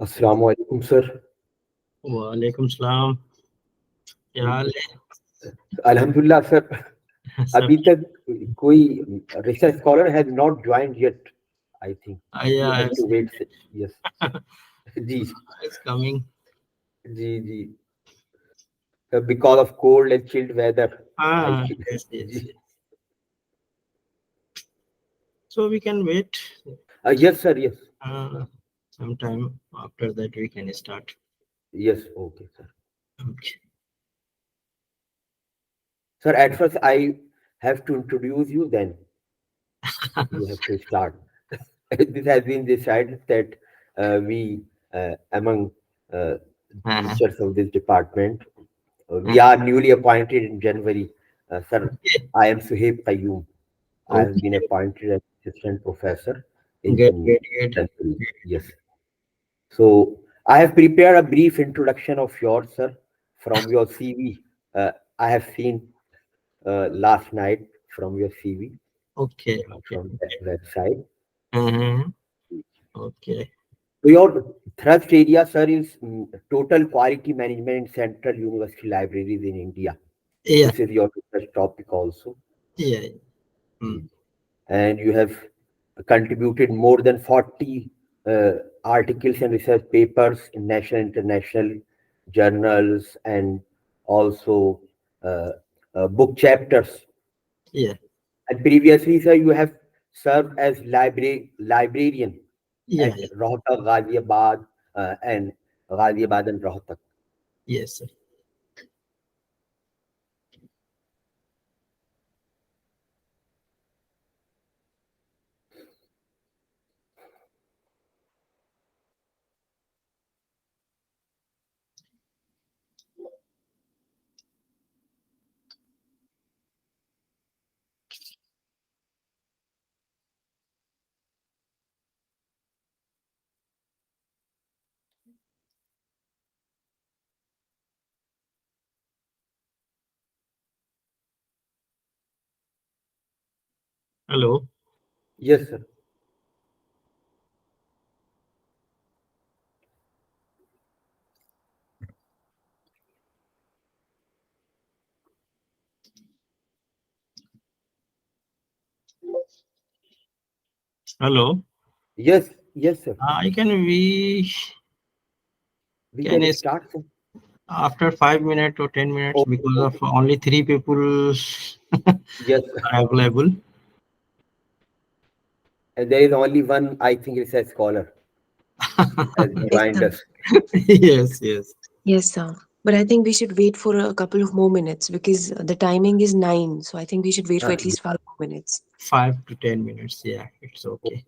अस्सलाम वालेकुम सर। वालेकुम सलाम। क्या हाल है? अल्हम्दुलिल्लाह सर। सब अभी तक कोई research scholar has not joined yet. I think we yeah, have to wait. Yes जी it's coming. जी जी। Because of cold and chilled weather I Ah, think. yes, yes, जी yes. So we can wait. Yes sir yes Sometime after that we can start. Yes okay sir. Okay. Sir, at first I have to introduce you, then you have to start. This has been decided that we, among uh, Uh-huh. teachers of this department, we are newly appointed in January. Sir, Okay. I am Suhaib Qayyum. I have been Okay. appointed as assistant professor Good, in good, good. January. Yes. So I have prepared a brief introduction of yours, sir, from your CV. I have seen last night from your CV Okay, okay, from that okay. website. Uh-huh. Okay. So your thrust area, sir, is total quality management in central university libraries in India. Yeah, This is your research topic also. yeah. Yeah. Hmm. And you have contributed more than 40 uh, articles and research papers in national, international journals, and also uh, book chapters. Yeah, And previously, sir, you have served as librarian yeah, at yeah. Rohtak, Ghaziabad and Rohtak. Yes, sir. Hello. Yes, sir. Hello. Yes, yes, sir. I can We can can is start, sir. after 5 minutes or 10 minutes Okay, because of okay. only three people Yes, are available. and there is only one, I think, research scholar has Yes, joined sir. us. Yes, yes. Yes, sir. But I think we should wait for a couple of more minutes because the timing is 9. So I think we should wait for at Yes. least 5 more minutes. 5 to 10 minutes. Yeah, it's okay.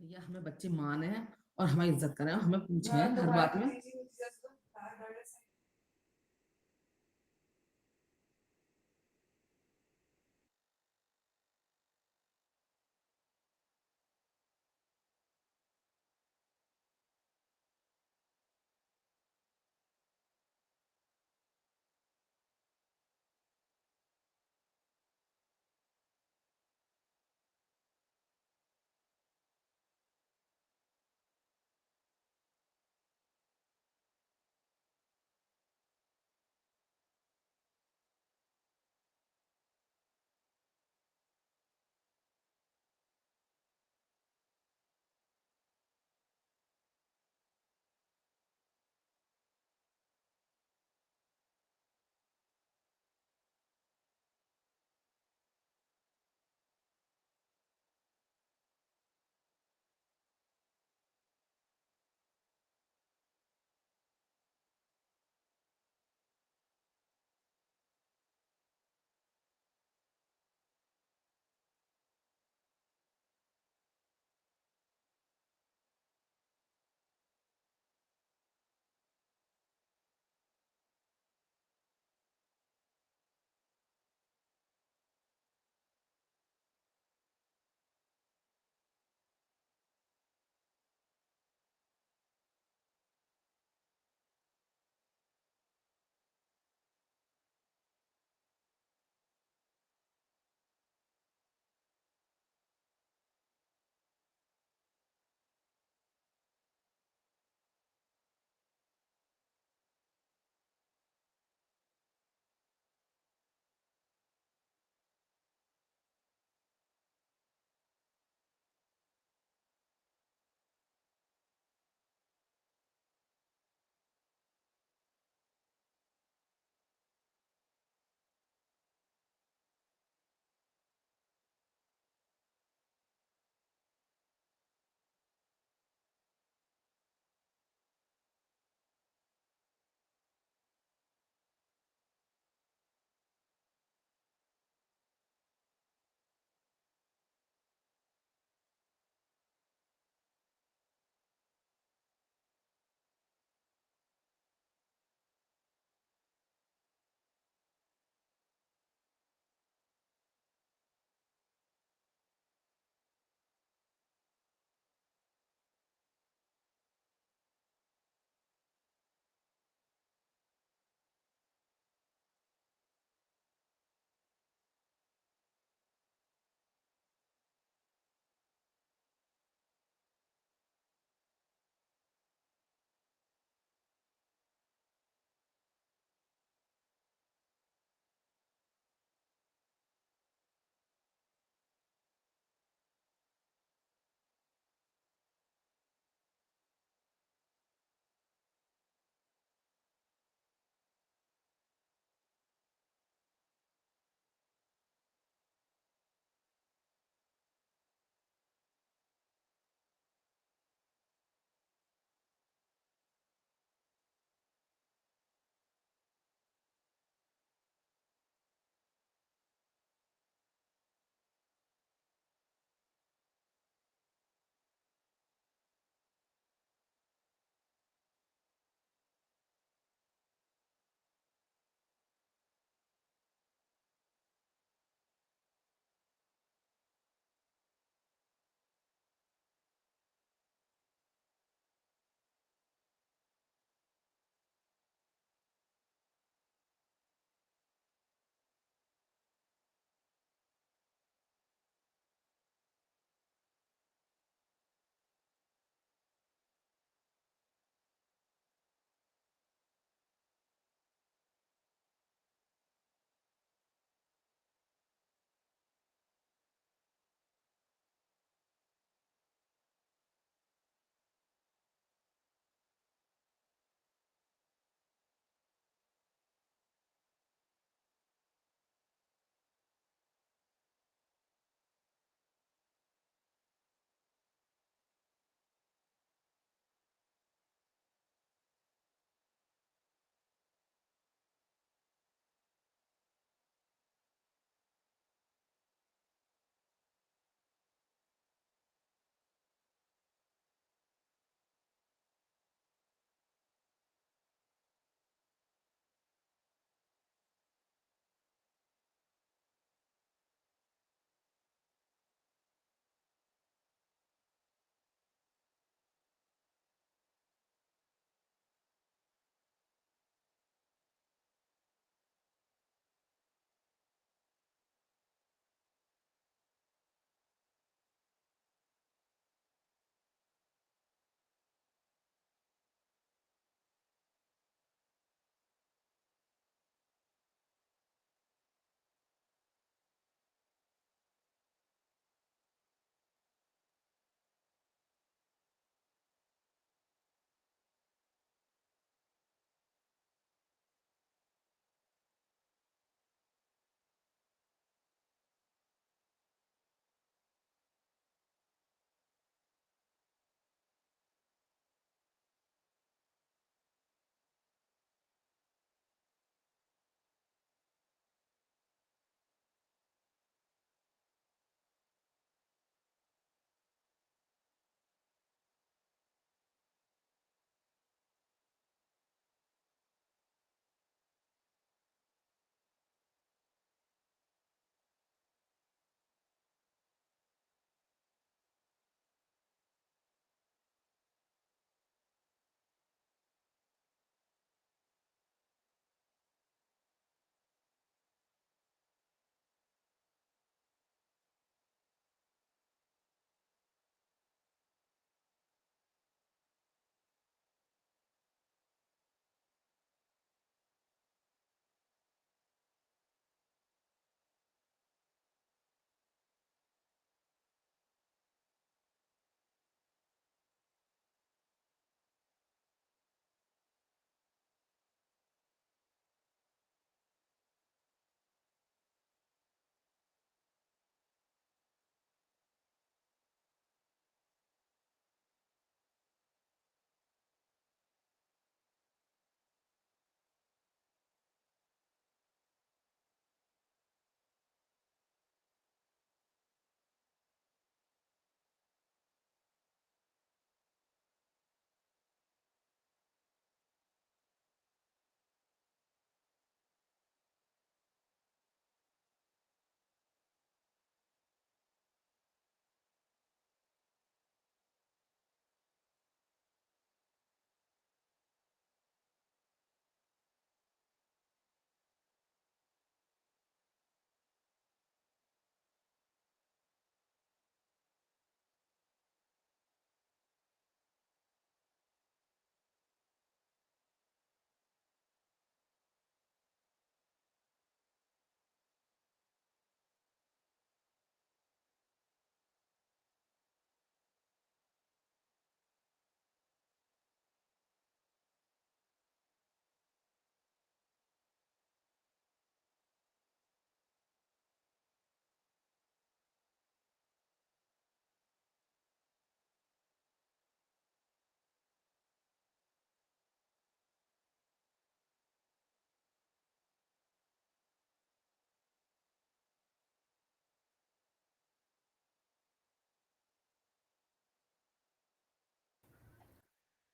भैया हमें बच्चे मान है और हमारी इज्जत करें, हमें पूछें हर बात में।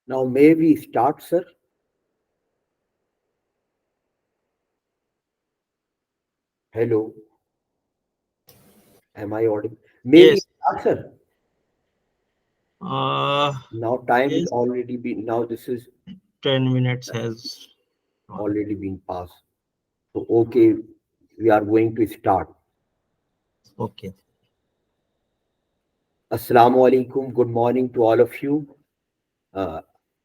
Now, may we start, sir? Hello, am I audible? May we Yes. start, sir? Uh, Now, time is yes. already been, now this is 10 minutes has gone. already been passed. So, okay, we are going to start. Okay. Assalamu alaikum. Good morning to all of you. Uh,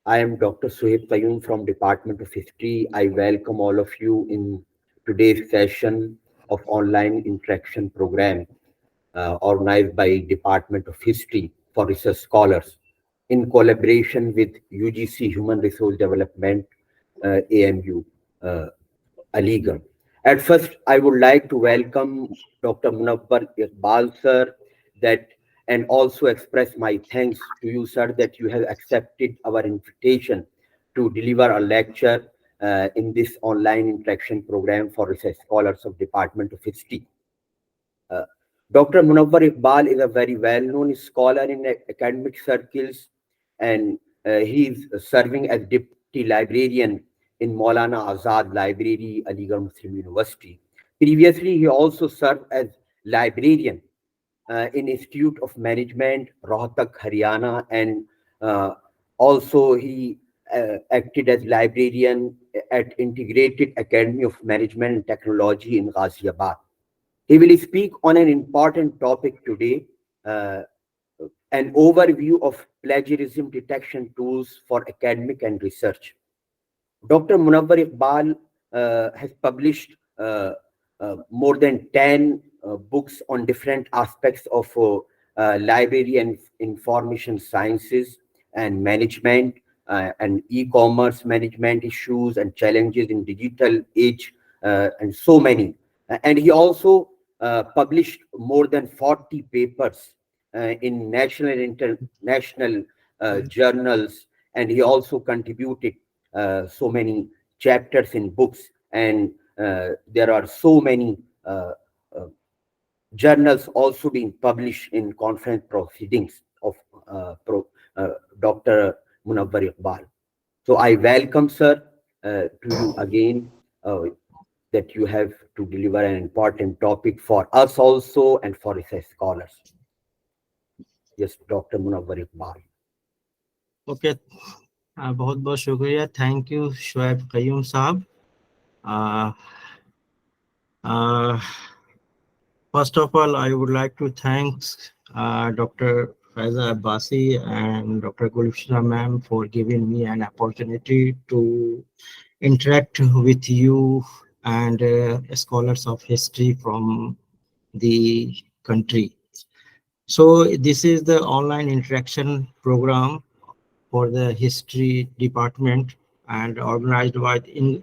I am Dr. Suhaib Qayyum from Department of History. I welcome all of you in today's session of online interaction program organized by Department of History for Research Scholars in collaboration with UGC Human Resource Development AMU Aligarh. At first, I would like to welcome Dr. Munawwer Iqbal, sir, that and also express my thanks to you, sir, that you have accepted our invitation to deliver a lecture in this online interaction program for research scholars of Department of History. Uh, Dr. Monawwer Iqbal is a very well-known scholar in academic circles, and he is serving as deputy librarian in Maulana Azad Library, Aligarh Muslim University. Previously, he also served as librarian in Institute of Management, Rohtak, Haryana, and uh, also he acted as librarian at Integrated Academy of Management and Technology in Ghaziabad. He will speak on an important topic today, uh, an overview of plagiarism detection tools for academic and research. Dr. Munawwer Iqbal has published more than 10 books on different aspects of library and information sciences and management and e-commerce management issues and challenges in digital age and so many. And he also published more than 40 papers in national and international journals, and he also contributed so many chapters in books, and there are so many uh, journals also being published in conference proceedings of uh, Dr. Munawwer Iqbal. So I welcome, sir, to you again, that you have to deliver an important topic for us also and for research scholars. Yes, Dr. Munawwer Iqbal. Okay. बहुत बहुत शुक्रिया. Thank you, Shoaib Qayyum साहब. Uh, uh, First of all, I would like to thank Dr. Faiza Abbasi and Dr. Gulshra ma'am for giving me an opportunity to interact with you and scholars of history from the country. So this is the online interaction program for the history department and organized by the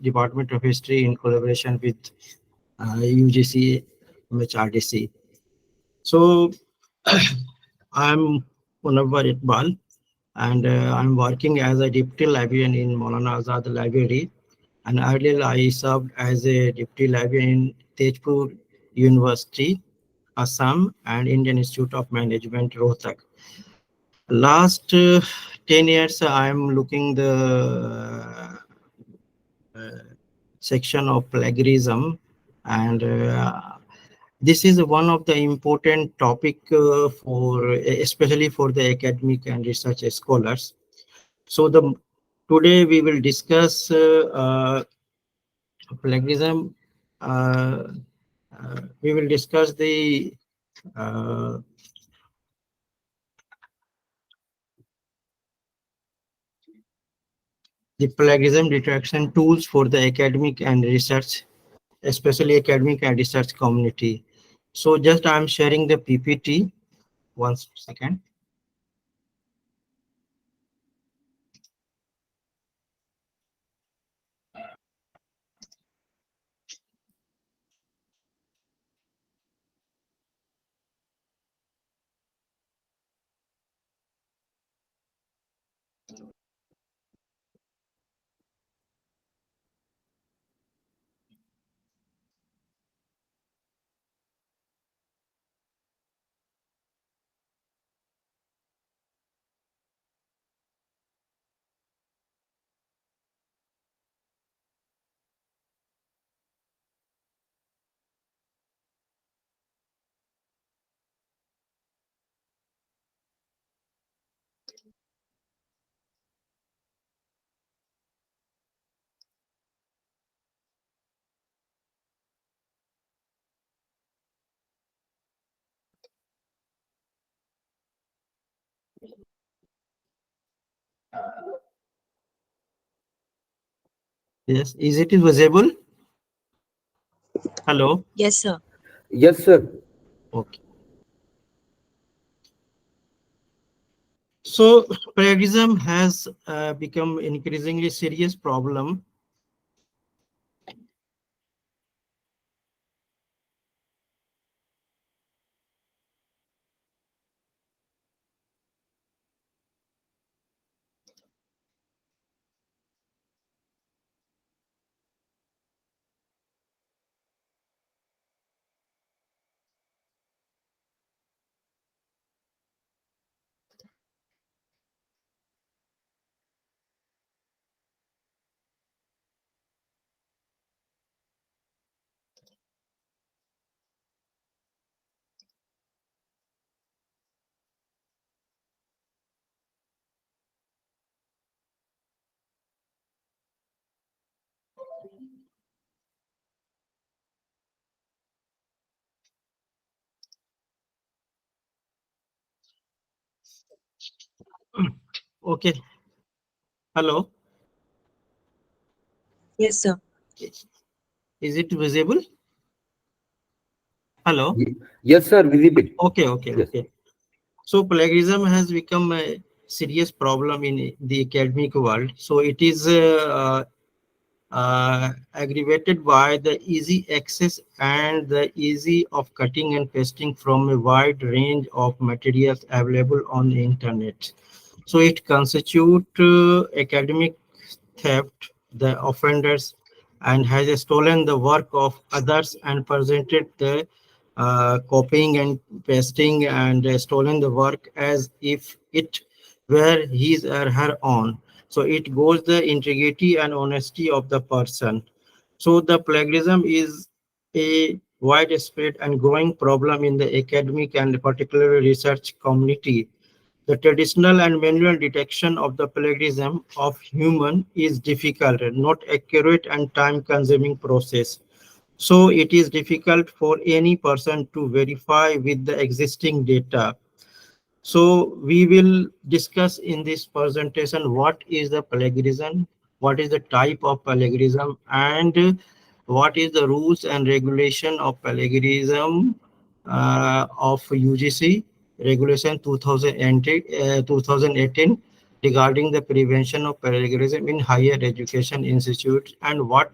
Department of History in collaboration with UGC MHRDC. So I'm Monawwer Eqbal, and I'm working as a deputy librarian in Maulana Azad Library. And earlier I served as a deputy librarian in Tezpur University, Assam, and Indian Institute of Management, Rohtak. Last 10 years, I'm looking the section of plagiarism, and this is one of the important topic for especially for the academic and research scholars. So today we will discuss plagiarism. Uh, we will discuss uh, the plagiarism detection tools for the academic and research, especially academic and research community. So just I'm sharing the PPT. One second. Yes, is it visible? Hello. Yes, sir. Yes, sir. Okay. So plagiarism has become increasingly serious problem. Okay. Hello. Yes, sir. Is it visible? Hello. Yes, sir. Visible. Okay. Okay. Yes. Okay. So plagiarism has become a serious problem in the academic world. So it is aggravated by the easy access and the easy of cutting and pasting from a wide range of materials available on the internet. So it constitutes academic theft, the offenders, and has stolen the work of others and presented the copying and pasting and stolen the work as if it were his or her own. So it goes the integrity and honesty of the person. So the plagiarism is a widespread and growing problem in the academic and particularly research community. The traditional and manual detection of the plagiarism of human is difficult, not accurate and time-consuming process. So it is difficult for any person to verify with the existing data. So we will discuss in this presentation what is the plagiarism, what is the type of plagiarism, and what is the rules and regulation of plagiarism of UGC regulation 2018 regarding the prevention of plagiarism in higher education institutes, and what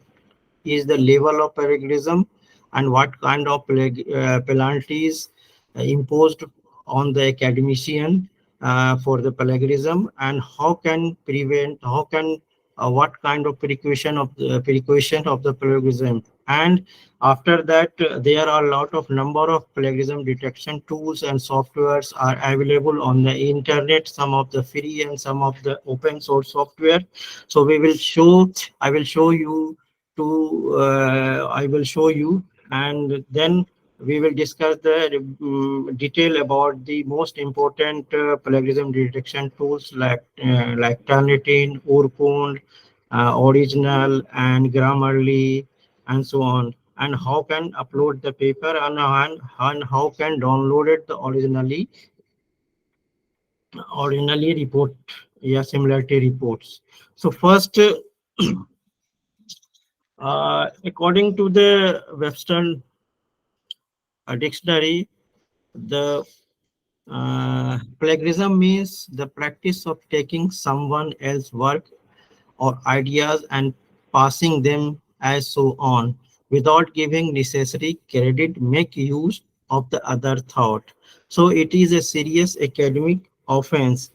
is the level of plagiarism and what kind of penalties imposed on the academician for the plagiarism, and how can prevent, how can what kind of precaution of the plagiarism. And after that, there are a lot of number of plagiarism detection tools and softwares are available on the internet, some of the free and some of the open source software. So we will show, I will show you I will show you, and then we will discuss the detail about the most important plagiarism detection tools like Turnitin, Urkund, Original, and Grammarly, and so on. And how can upload the paper, and how can download it the originally report, yeah, similarity reports. So first, according to the Webster dictionary, the plagiarism means the practice of taking someone else's work or ideas and passing them as so on without giving necessary credit, make use of the other thought. So it is a serious academic offense.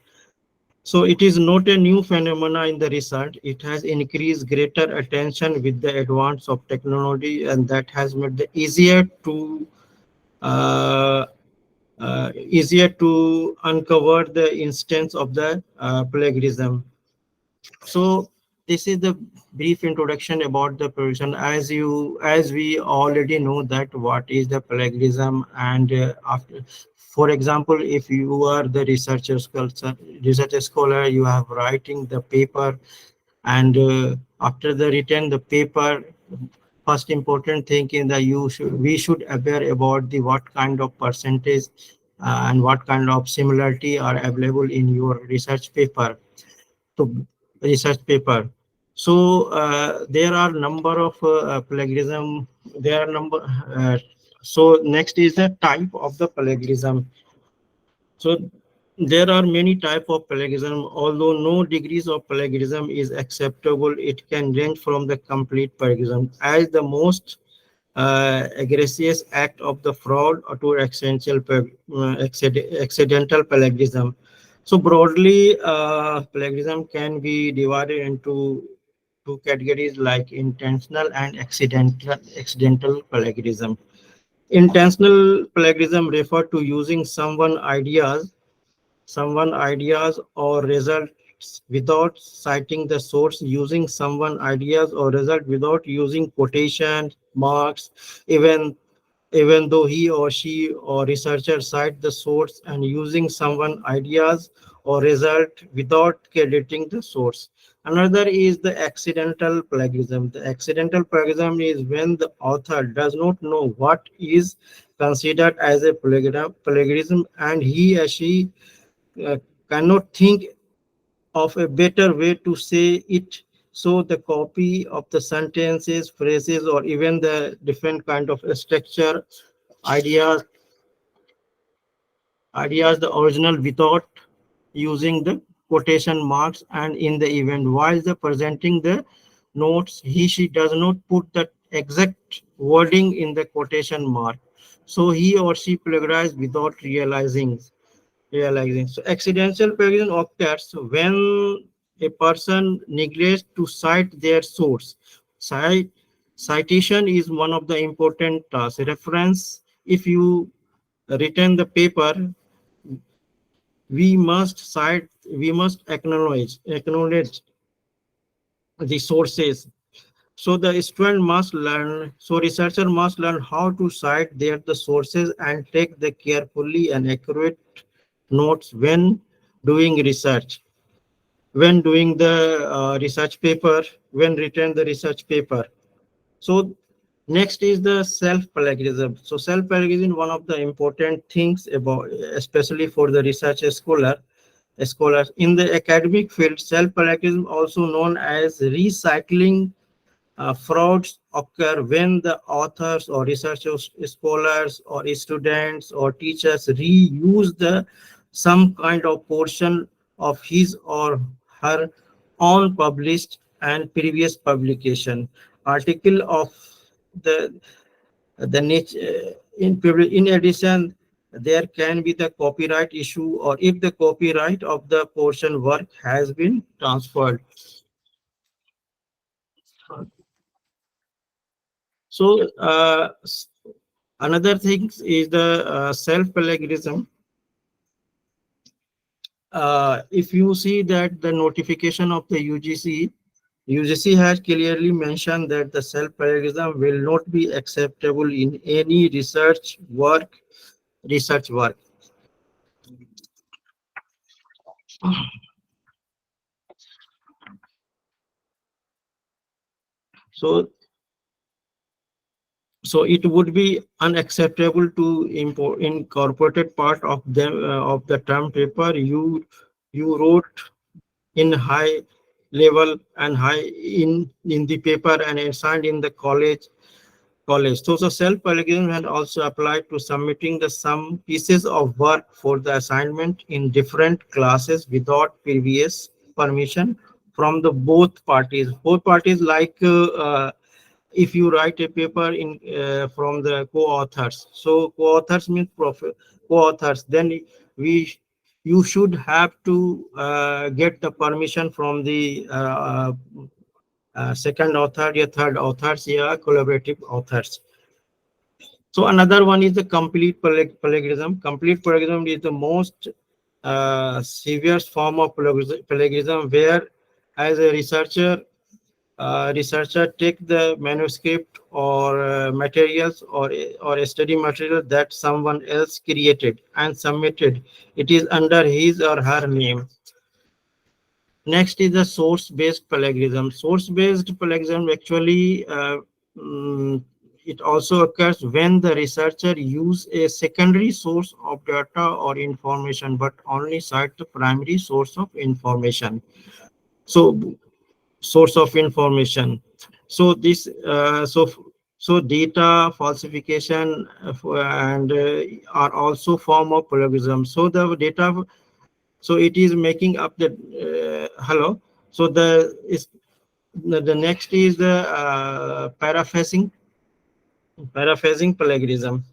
So it is not a new phenomena in the research. It has increased greater attention with the advance of technology, and that has made it uh, easier to uncover the instance of the plagiarism. So this is the brief introduction about the provision. As we already know that what is the plagiarism, and after, for example, if you are the research scholar, you have writing the paper, and after the written the paper, first important thing in the we should aware about the what kind of percentage and what kind of similarity are available in your research paper. So research paper. So there are number of plagiarism. There are number. So next is the type of the plagiarism. So there are many type of plagiarism. Although no degrees of plagiarism is acceptable, it can range from the complete plagiarism as the most egregious act of the fraud or to accidental plagiarism. So broadly, plagiarism can be divided into two categories like intentional and accidental plagiarism. Intentional plagiarism refer to using someone ideas or results without citing the source, using someone ideas or result without using quotation marks, even even though he or she or researcher cite the source, and using someone ideas or result without crediting the source. Another is the accidental plagiarism. The accidental plagiarism is when the author does not know what is considered as a plagiarism, and he or she uh, cannot think of a better way to say it. So the copy of the sentences, phrases, or even the different kind of structure, ideas, ideas the original without using the quotation marks, and in the event while the presenting the notes, he she does not put the exact wording in the quotation mark. So he or she plagiarized without realizing. So accidental plagiarism occurs when a person neglects to cite their source. Cite, Citation is one of the important tasks. Reference, if you written the paper, we must acknowledge the sources. So the student must learn, so researcher must learn how to cite their the sources and take the carefully and accurate notes when doing research, when doing the research paper, when written the research paper. So next is the self-plagiarism. So self-plagiarism is one of the important things about, especially for the research scholars in the academic field. Self-plagiarism, also known as recycling, frauds occur when the authors or researchers, scholars, or students or teachers reuse the some kind of portion of his or her own published and previous publication article of the nature. In addition, there can be the copyright issue, or if the copyright of the portion work has been transferred. So another thing is the self-plagiarism. If you see that the notification of the UGC has clearly mentioned that the self-plagiarism will not be acceptable in any research work. So it would be unacceptable to incorporated part of them of the term paper you wrote in high level and high in the paper and assigned in the college. So self-plagiarism had also applied to submitting the some pieces of work for the assignment in different classes without previous permission from the both parties. Both parties, like if you write a paper in from the co-authors. So co-authors means co-authors. Then we you should have to get the permission from the second author, your third authors, yeah, collaborative authors. So another one is the complete plagiarism. Complete plagiarism is the most severe form of plagiarism, where as a researcher take the manuscript or materials or a study material that someone else created and submitted. It is under his or her name. Next is the source-based plagiarism. Source-based plagiarism actually it also occurs when the researcher use a secondary source of data or information, but only cite the primary source of information. So source of information. So this so data falsification and are also form of plagiarism. So the data, so it is making up the hello. So the next is the paraphrasing plagiarism.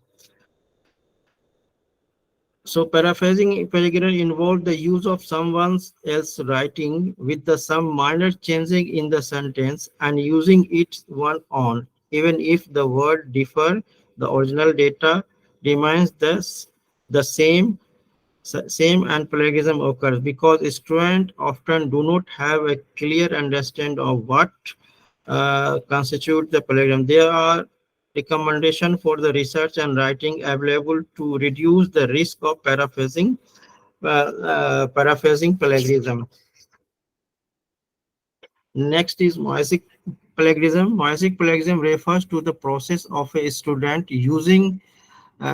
So paraphrasing plagiarism involves the use of someone else's writing with the some minor changing in the sentence and using it one on, even if the word differ, the original data remains the same and plagiarism occurs because students often do not have a clear understanding of what constitute the plagiarism. There are recommendations for the research and writing available to reduce the risk of paraphrasing plagiarism. Next is Moisic plagiarism. Moisic plagiarism refers to the process of a student using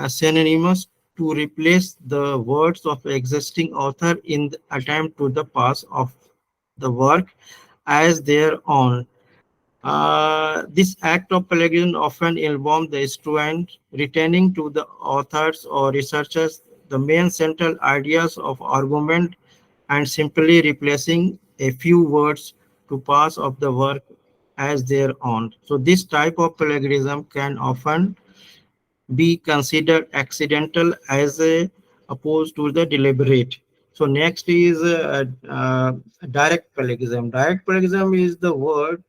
synonymous to replace the words of existing author in the attempt to the pass of the work as their own. This act of plagiarism often involves the student returning to the authors or researchers the main central ideas of argument and simply replacing a few words to pass of the work as their own. So this type of plagiarism can often be considered accidental as opposed to the deliberate. So next is direct plagiarism. Direct plagiarism is the word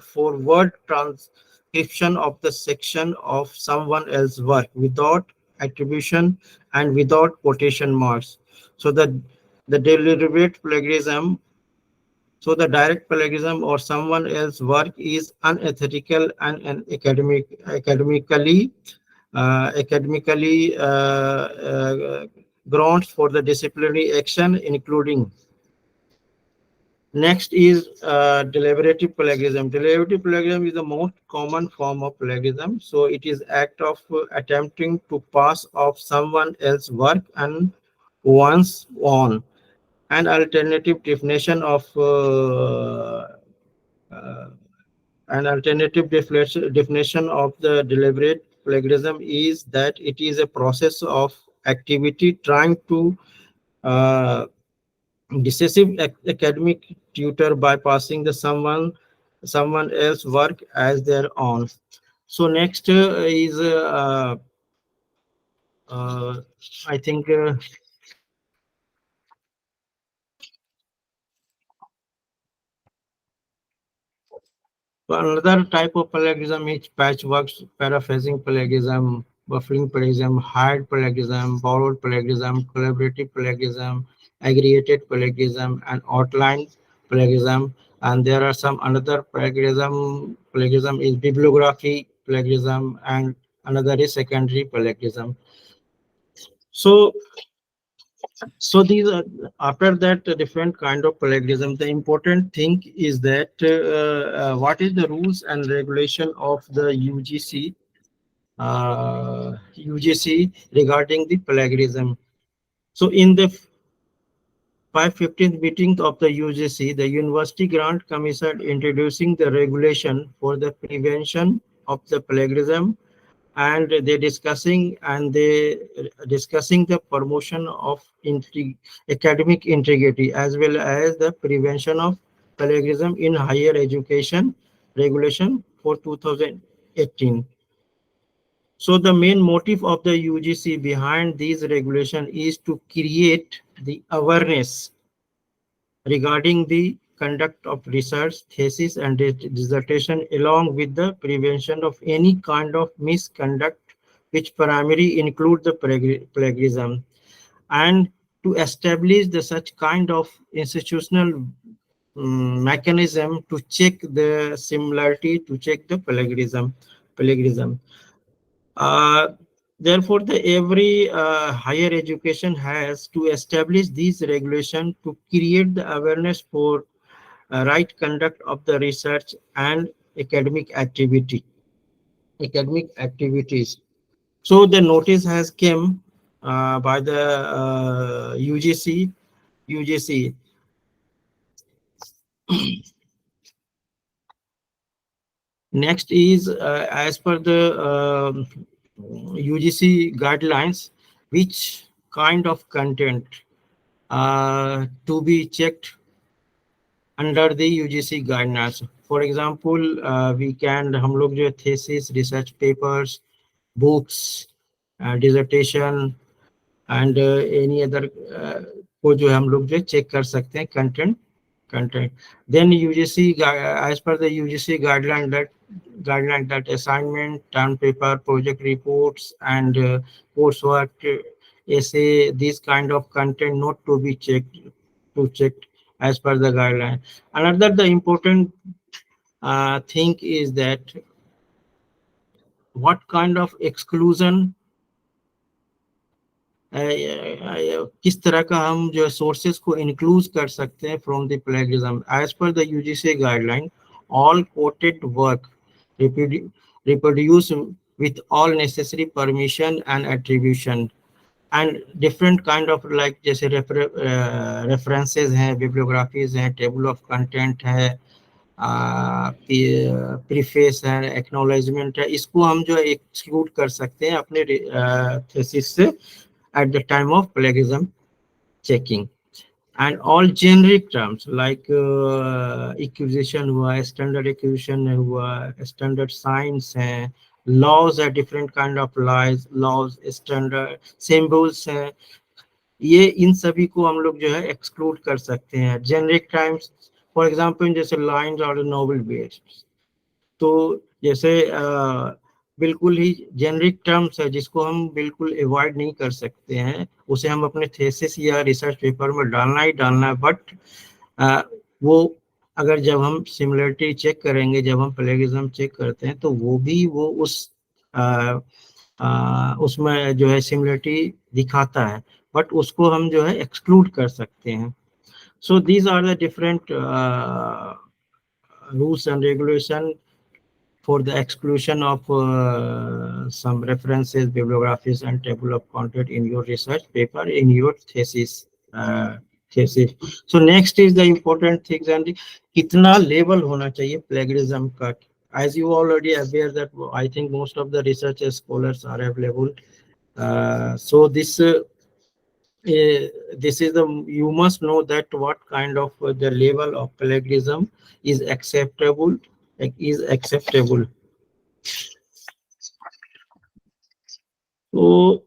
for word transcription of the section of someone else's work without attribution and without quotation marks. So the deliberate plagiarism, so the direct plagiarism or someone else's work is unethical and an academically grounds for the disciplinary action, including. Next is deliberative plagiarism. Deliberative plagiarism is the most common form of plagiarism. So it is act of attempting to pass off someone else's work and one's own. An alternative definition of uh, definition of the deliberate plagiarism is that it is a process of activity trying to uh, decisive academic tutor by passing the someone else work as their own. So next is uh, I think another type of plagiarism is patchwork, paraphrasing plagiarism, buffering plagiarism, hired plagiarism, borrowed plagiarism, collaborative plagiarism, aggregated plagiarism, and outline plagiarism. And there are some another plagiarism. Plagiarism is bibliography plagiarism, and another is secondary plagiarism. So, so these are after that different kind of plagiarism. The important thing is that what is the rules and regulation of the UGC regarding the plagiarism. So in the 515th meeting of the UGC, the University Grant Commission introducing the regulation for the prevention of the plagiarism, and they discussing the promotion of academic integrity as well as the prevention of plagiarism in higher education regulation for 2018. So the main motive of the UGC behind these regulation is to create the awareness regarding the conduct of research, thesis, and dissertation, along with the prevention of any kind of misconduct, which primarily include the plagiarism, and to establish the such kind of institutional mechanism to check the similarity, to check the plagiarism. Uh, Therefore, every higher education has to establish these regulations to create the awareness for right conduct of the research and academic activities. So the notice has came by the UGC Next is as per the UGC guidelines, which kind of content to be checked under the UGC guidelines. For example, we can हम लोग जो thesis, research papers, books, dissertation and any other को जो हम लोग जो check कर सकते हैं content. Then UGC as per the UGC guideline that assignment, term paper, project reports, and coursework, essay, this kind of content not to be checked as per the guideline. Another the important thing is that what kind of exclusion किस तरह का हम जो sources को include कर सकते हैं from the plagiarism as per the UGC guideline all quoted work reproduce with all necessary permission and attribution and different kind of like जैसे references हैं, bibliographies हैं, table of content है, प्रीफेस है, acknowledgement है, इसको हम जो एक्सक्लूड कर सकते हैं अपने थीसिस से at the time of plagiarism checking. And all generic terms like acquisition हुआ, standard acquisition हुआ, standard science है, laws are different kind of laws, standard symbols हैं, ये इन सभी को हम लोग जो है एक्सक्लूड कर सकते हैं. जेनरिक टर्म्स फॉर एग्जांपल जैसे लाइंस और नोवेल बेस्ड, तो जैसे बिल्कुल ही जेनरिक टर्म्स है जिसको हम बिल्कुल अवॉइड नहीं कर सकते हैं, उसे हम अपने थीसिस या रिसर्च पेपर में डालना ही डालना है. बट वो अगर जब हम सिमिलरिटी चेक करेंगे, जब हम प्लेगियरिज्म चेक करते हैं, तो वो भी वो उसमें जो है सिमिलरिटी दिखाता है, बट उसको हम जो है एक्सक्लूड कर सकते हैं. So these are the different rules and regulation for the exclusion of some references, bibliographies, and table of content in your research paper, in your thesis. So next is the important things and कितना level होना चाहिए plagiarism का. As you already aware that I think most of the research scholars are available. So this is the, you must know that what kind of the level of plagiarism is acceptable. So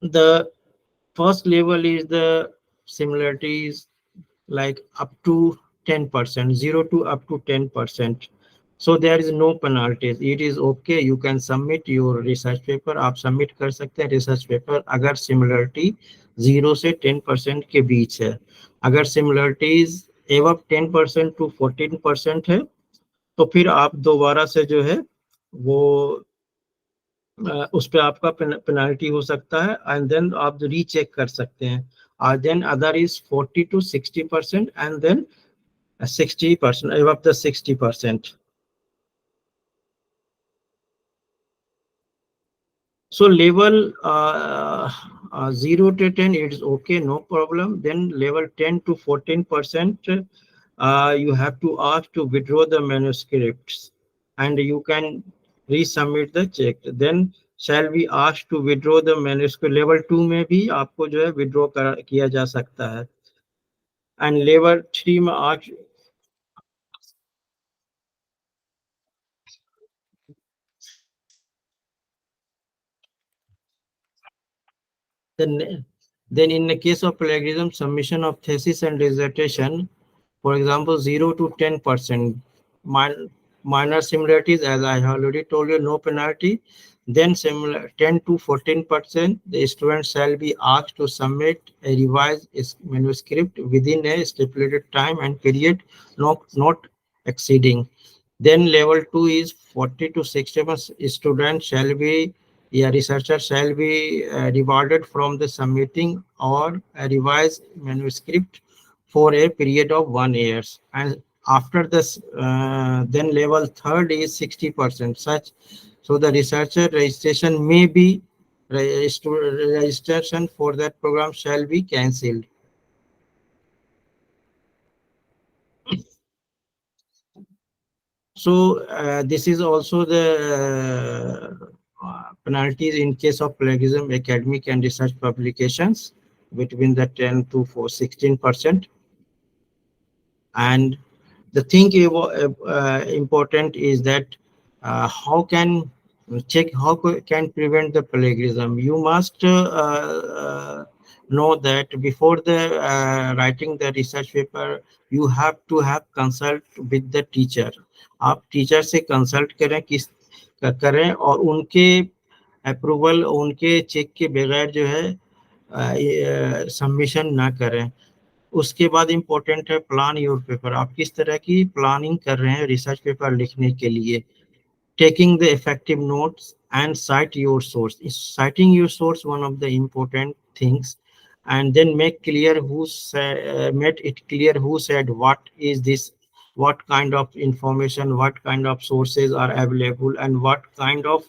the first level is the similarities like up to 10%, 0 to up to 10%. So there is no penalties. It is okay. You can submit your research paper. आप submit कर सकते हैं research paper अगर similarity 0 से 10% के बीच है. अगर similarities above 10% to 14% है, तो फिर आप दोबारा से जो है वो उस पे आपका पेनल्टी हो सकता है, एंड देन आप रीचेक कर सकते हैं. Then other is 40 to 60% and then 60% above the 60%. So level 0 to 10 it is okay, no problem. Then level 10 to 14% you have to ask to withdraw the manuscripts and you can resubmit the check. Then shall we ask to withdraw the manuscript. Level 2 में भी आपको जो है withdraw किया जा सकता है. And level 3 में ask then in the case of plagiarism, submission of thesis and dissertation, for example, 0 to 10%, minor similarities, as I have already told you, no penalty. Then similar 10 to 14%, the student shall be asked to submit a revised manuscript within a stipulated time and period, not exceeding. Then level 2 is 40 to 60% students shall be, researcher shall be rewarded from the submitting or a revised manuscript for a period of 1 year. And after this, then level 3rd is 60% such. So the researcher registration may be, registration for that program shall be cancelled. So this is also the penalties in case of plagiarism, academic and research publications between the 10 to 16%. And the thing important is that how can check, how can prevent the plagiarism. You must know that before the writing the research paper, you have to have consult with the teacher. आप teacher से consult करें, किस करें, और उनके approval, उनके check के बगैर जो है सबमिशन ना करें. उसके बाद इम्पोर्टेंट है प्लान योर पेपर. आप किस तरह की प्लानिंग कर रहे हैं रिसर्च पेपर लिखने के लिए. Taking the effective notes and site your source. Citing your source one of the important things. And then make clear made it clear who said what is this, what kind of information, what kind of sources are available, and what kind of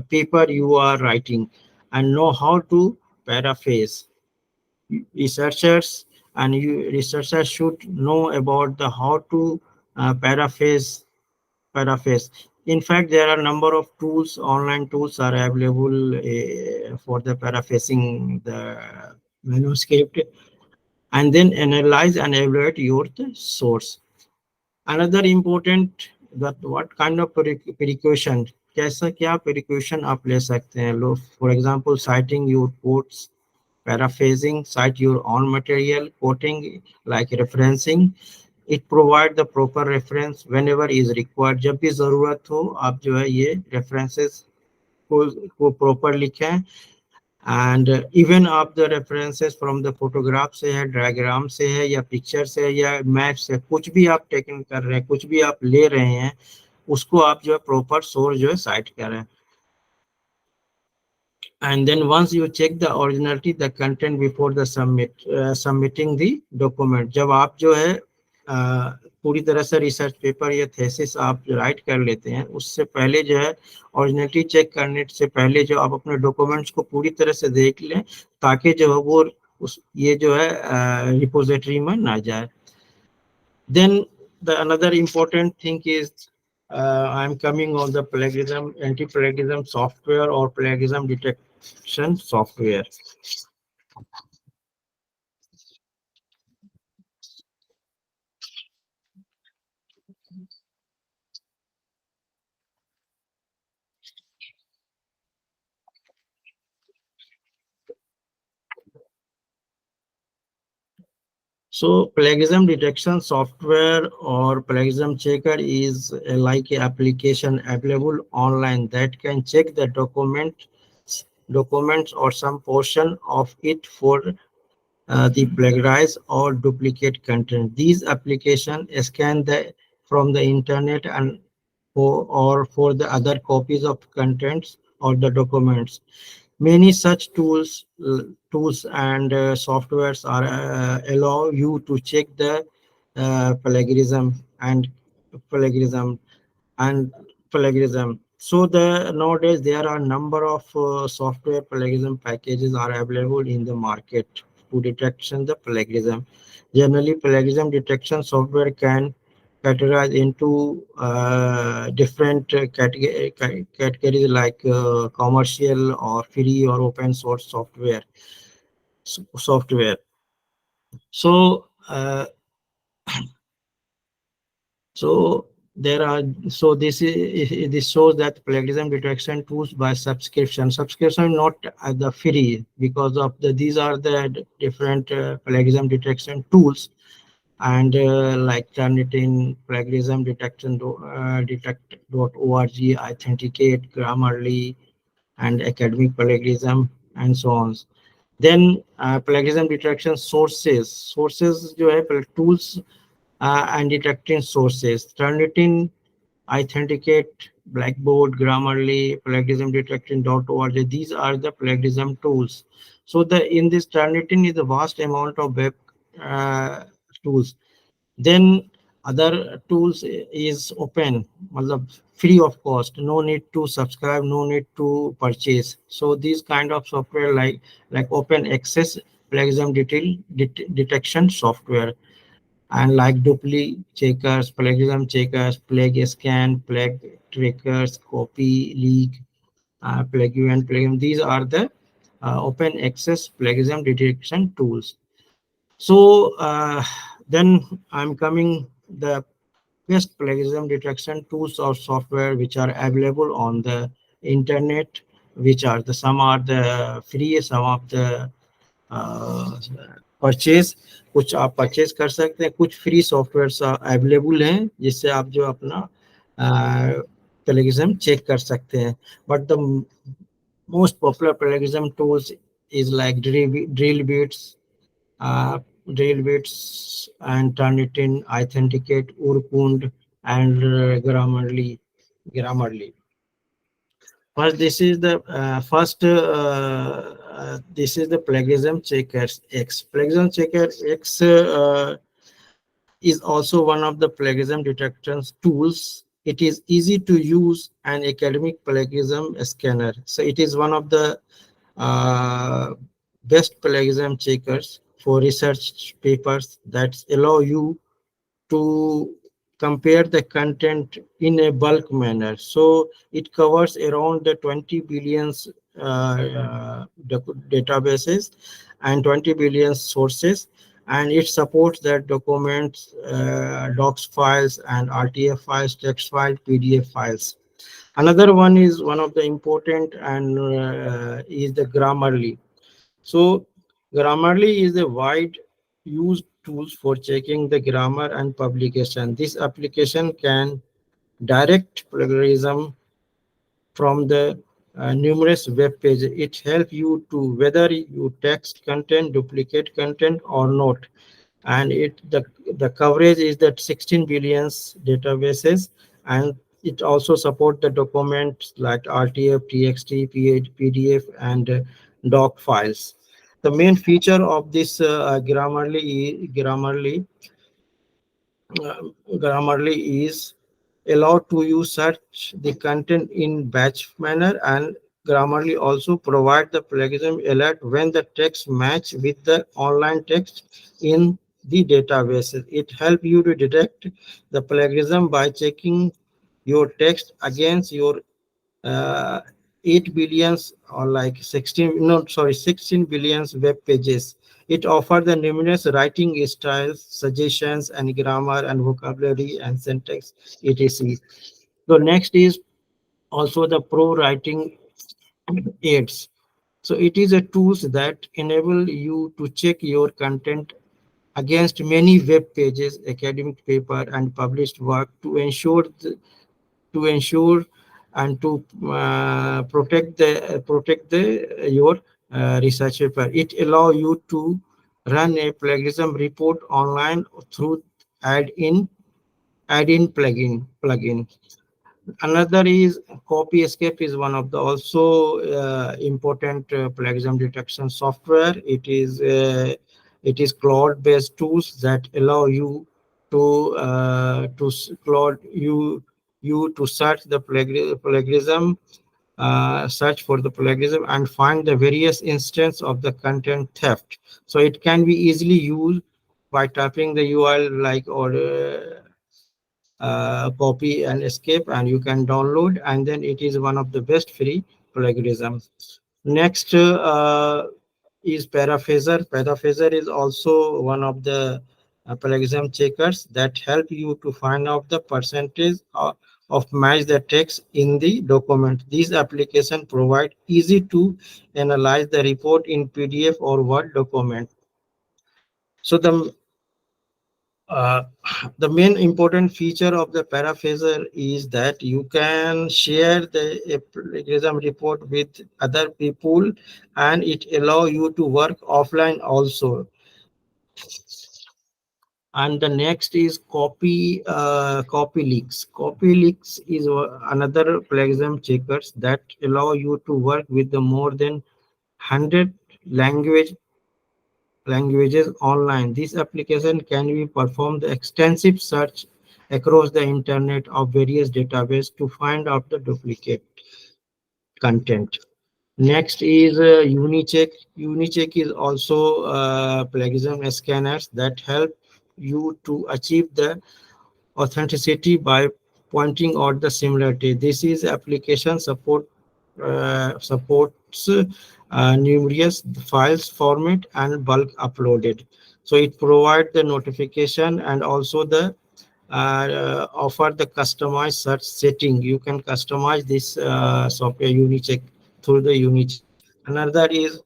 paper you are writing, and know how to paraphrase. Researchers and researchers should know about the how to paraphrase. In fact, there are a number of tools, online tools are available for the paraphrasing the manuscript. And then analyze and evaluate your source. Another important, that what kind of precaution, कैसा क्या precaution आप ले सकते हैं. लो, for example, citing your quotes, paraphrasing, cite your own material, quoting, like referencing. It provide the proper reference whenever is required. जब भी जरूरत हो आप जो है ये references को proper लिखें. एंड इवन आप the references from the photograph से है, डायग्राम से है, या पिक्चर से है, या मैप से, कुछ भी आप टेकन कर रहे हैं, कुछ भी आप ले रहे हैं, उसको आप जो है प्रॉपर सोर्स जो है साइट करें. And then once you check the originality, the content before the submitting the document. जब आप जो है पूरी तरह से रिसर्च पेपर या थेसिस आप राइट कर लेते हैं, उससे पहले जो है ओरिजिनलिटी चेक करने से पहले जो आप अपने डॉक्यूमेंट्स को पूरी तरह से देख लें, ताकि जो है वो ये जो है रिपोजिटरी में ना जाए. Then the another important thing is I'm coming on the plagiarism, anti-plagiarism software or plagiarism detection software. So plagiarism detection software or plagiarism checker is like an application available online that can check the documents or some portion of it for the plagiarize or duplicate content. These applications scan from the internet and or for the other copies of contents or the documents. Many such tools and softwares are allow you to check the plagiarism and plagiarism and plagiarism. So nowadays there are number of software plagiarism packages are available in the market to detection the plagiarism. Generally, plagiarism detection software can categorize into different categories like commercial or free or open source software. So there are, so this shows that plagiarism detection tools by subscription. Subscription not the free, because of these are the different plagiarism detection tools. And like Turnitin, plagiarism detection detect.org, Authenticate, Grammarly, and academic plagiarism, and so on. Then plagiarism detection sources जो है tools and detecting sources. Turnitin, Authenticate, Blackboard, Grammarly, plagiarism detection.org. These are the plagiarism tools. So in this Turnitin is a vast amount of web tools. Then other tools is open, free of cost, no need to subscribe, no need to purchase. So these kind of software like open access plagiarism detection software. and like dupli checkers, plagiarism checkers, plague scan, plague trackers, copy leak, plagiarism. These are the open access plagiarism detection tools. So then I'm coming the best plagiarism detection tools or software which are available on the internet, which are the some are the free, some of the purchase, कुछ आप purchase कर सकते हैं, कुछ free software available हैं जिससे आप जो अपना प्लेगिज्म चेक कर सकते हैं. But the most popular plagiarism tools is like uh, drill bits and Turnitin, Authenticate, Urkund, and Grammarly. First, this is the this is the plagiarism checker X. Plagiarism checker X is also one of the plagiarism detection tools. It is easy to use an academic plagiarism scanner. So it is one of the uh, best plagiarism checkers for research papers that allow you to compare the content in a bulk manner. So it covers around the 20 billions databases and 20 billion sources, and it supports that documents, docs files and RTF files, text files, PDF files. Another one is one of the important and is the Grammarly. So Grammarly is a wide used tools for checking the grammar and publication. This application can direct plagiarism from the numerous web pages. It helps you to whether you text content, duplicate content or not. And the coverage is that 16 billions databases, and it also support the documents like RTF, TXT, PDF, and doc files. The main feature of this Grammarly is allowed to use search the content in batch manner, and Grammarly also provide the plagiarism alert when the text match with the online text in the databases. It helps you to detect the plagiarism by checking your text against your uh, 8 billions or like 16 no sorry 16 billions web pages. It offers the numerous writing styles, suggestions, and grammar and vocabulary and syntax, etc. So next is also the pro writing aids. So it is a tools that enable you to check your content against many web pages, academic paper, and published work to ensure and to protect the your research paper. It allow you to run a plagiarism report online through add-in add-in plugin. Another is copy escape is one of the also important plagiarism detection software. It is cloud based tools that allow you to cloud you to search the plagiarism, search for the plagiarism and find the various instances of the content theft. So it can be easily used by typing the URL like or copy and escape, and you can download, and then it is one of the best free plagiarism. Next is paraphaser. Paraphaser is also one of the plagiarism checkers that help you to find out the percentage of match the text in the document. These application provide easy to analyze the report in PDF or Word document. So uh, the main important feature of the paraphaser is that you can share the plagiarism report with other people, and it allow you to work offline also. And the next is copy leaks. Copy leaks is another plagiarism checkers that allow you to work with the more than 100 languages online. This application can be perform the extensive search across the internet of various databases to find out the duplicate content. Next is Unicheck. Unicheck is also plagiarism scanners that help you to achieve the authenticity by pointing out the similarity. This is application supports numerous files format and bulk uploaded. So it provides the notification and also the offer the customized search setting. You can customize this software Unicheck through the Unicheck. Another is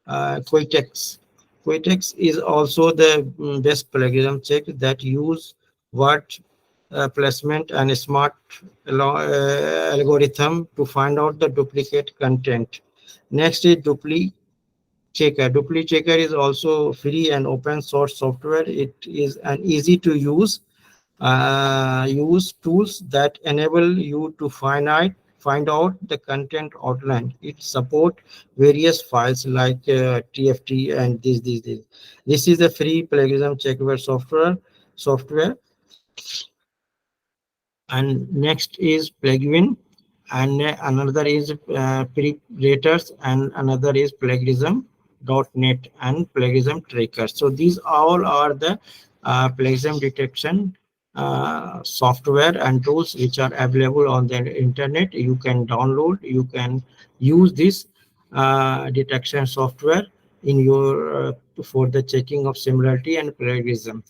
Quitex. Quitex is also the best plagiarism check that use word placement and smart algorithm to find out the duplicate content. Next is DupliChecker. DupliChecker is also free and open source software. It is an easy to use tools that enable you to find out the content outline. It support various files like TFT and this. This is a free plagiarism checkware software. And next is Plagiarism, and another is Preparators, and another is Plagiarism.net and Plagiarism Tracker. So these all are the plagiarism detection software and tools which are available on the internet. You can download, you can use this detection software in your for the checking of similarity and plagiarism.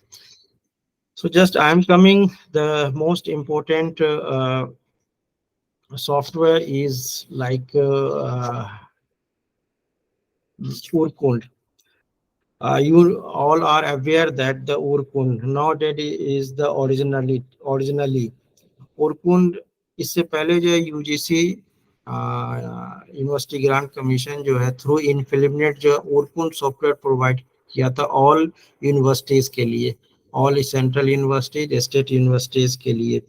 So just I'm coming the most important software is like Urkund. You all are aware that the Urkund nowadays is the originally Urkund. इससे पहले जो UGC university grant commission जो है through इनफिलिमिनेट जो उर्कुंड software provide किया था all universities के लिए, all central universities, state universities के लिए.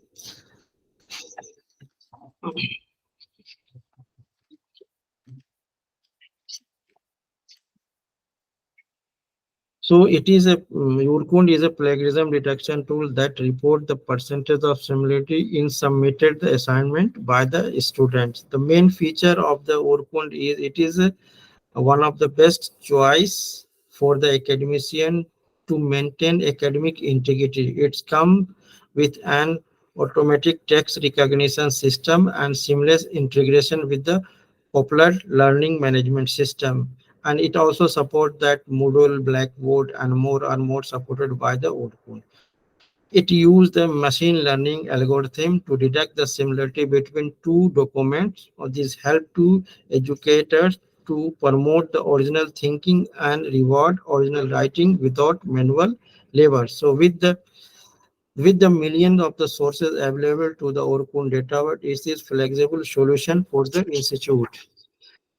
So it is Urkund is a plagiarism detection tool that report the percentage of similarity in submitted the assignment by the students. The main feature of the Urkund is it is one of the best choice for the academician to maintain academic integrity. It's come with an automatic text recognition system and seamless integration with the popular learning management system. And it also supports that Moodle, Blackboard, and more are more supported by the Urkund. It used the machine learning algorithm to detect the similarity between two documents. This help to educators to promote the original thinking and reward original writing without manual labor. So with the millions of the sources available to the Orkun data, it is flexible solution for the institute.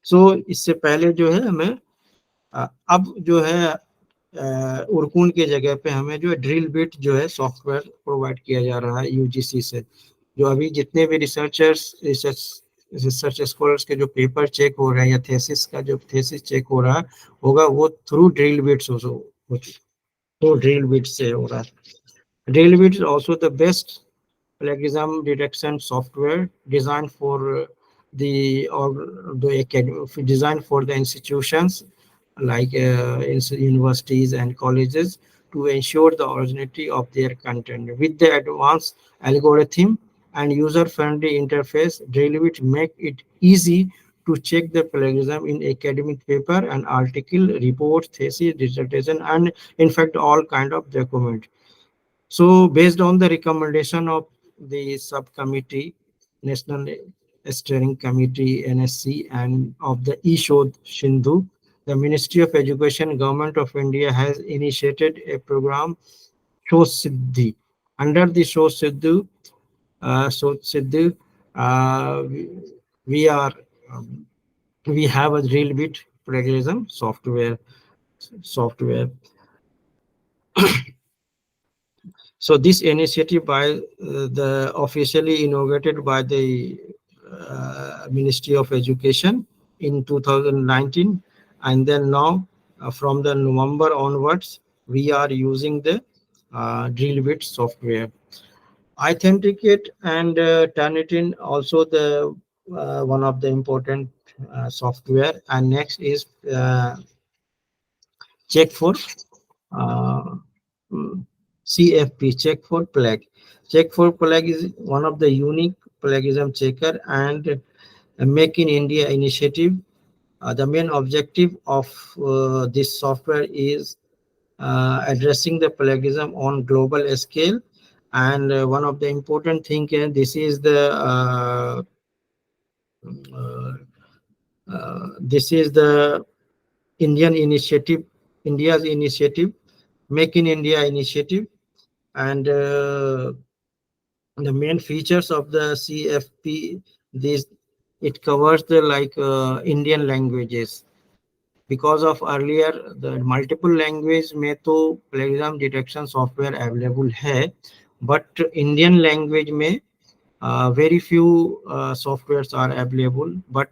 So इससे पहले जो है हमें अब जो है उर्कून के जगह पे हमें जो है ड्रिल बिट जो है सॉफ्टवेयर प्रोवाइड किया जा रहा है यूजीसी से. जो अभी जितने भी रिसर्च स्कॉलर्स के जो पेपर चेक हो रहे हैं या थेसिस का जो थेसिस चेक हो रहा है होगा वो थ्रू ड्रिल बिट्स तो ड्रिल बिट से हो रहा है. Drill bit is also the best plagiarism detection software designed for the academy, designed for the institutions like universities and colleges to ensure the originality of their content. With the advanced algorithm and user-friendly interface, Drillbit make it easy to check the plagiarism in academic paper and article, reports, thesis, dissertation, and in fact all kind of document. So based on the recommendation of the subcommittee, National Steering Committee, NSC, and of the Ishod Sindhu, the Ministry of Education, Government of India has initiated a program, Show Siddhi. Under the Show Siddhi, we are we have a real bit plagiarism software. So this initiative by the officially inaugurated by the Ministry of Education in 2019, and then now from the November onwards, we are using the Drillbit software. Authenticate and Turnitin also the one of the important software, and next is check for uh, CFP, check for plague. Check for plague is one of the unique plagiarism checker and Make in India initiative. The main objective of this software is addressing the plagiarism on global scale. And one of the important thing this is uh, the Indian initiative, India's initiative, Make in India initiative, and the main features of the CFP, this it covers the Indian languages. Because of earlier the multiple language में तो plagiarism detection software available है, but Indian language में very few softwares are available. But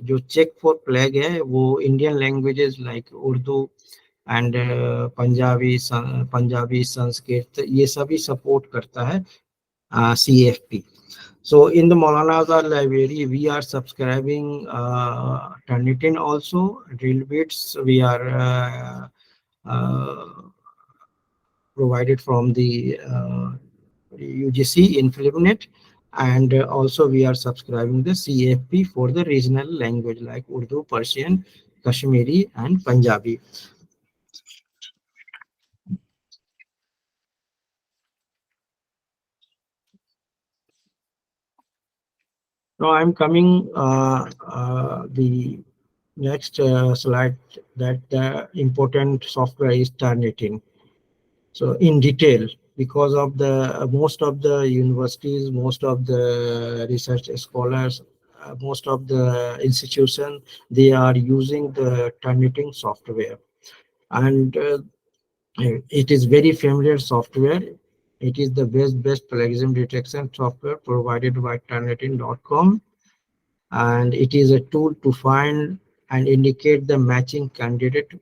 जो check for plague है वो Indian languages like Urdu and Punjabi Sanskrit ये सभी support करता है CFP. So in the Maulana Azad library, we are subscribing Turnitin also, drill bits. We are provided from the UGC in FilmNet, and also we are subscribing the CFP for the regional language like Urdu, Persian, Kashmiri, and Punjabi. Now I'm coming the next slide, that the important software is Turnitin. So in detail, because of the most of the universities, most of the research scholars, most of the institutions, they are using the Turnitin software, and it is very familiar software. It is the best plagiarism detection software provided by Turnitin.com, and it is a tool to find and indicate the matching candidate,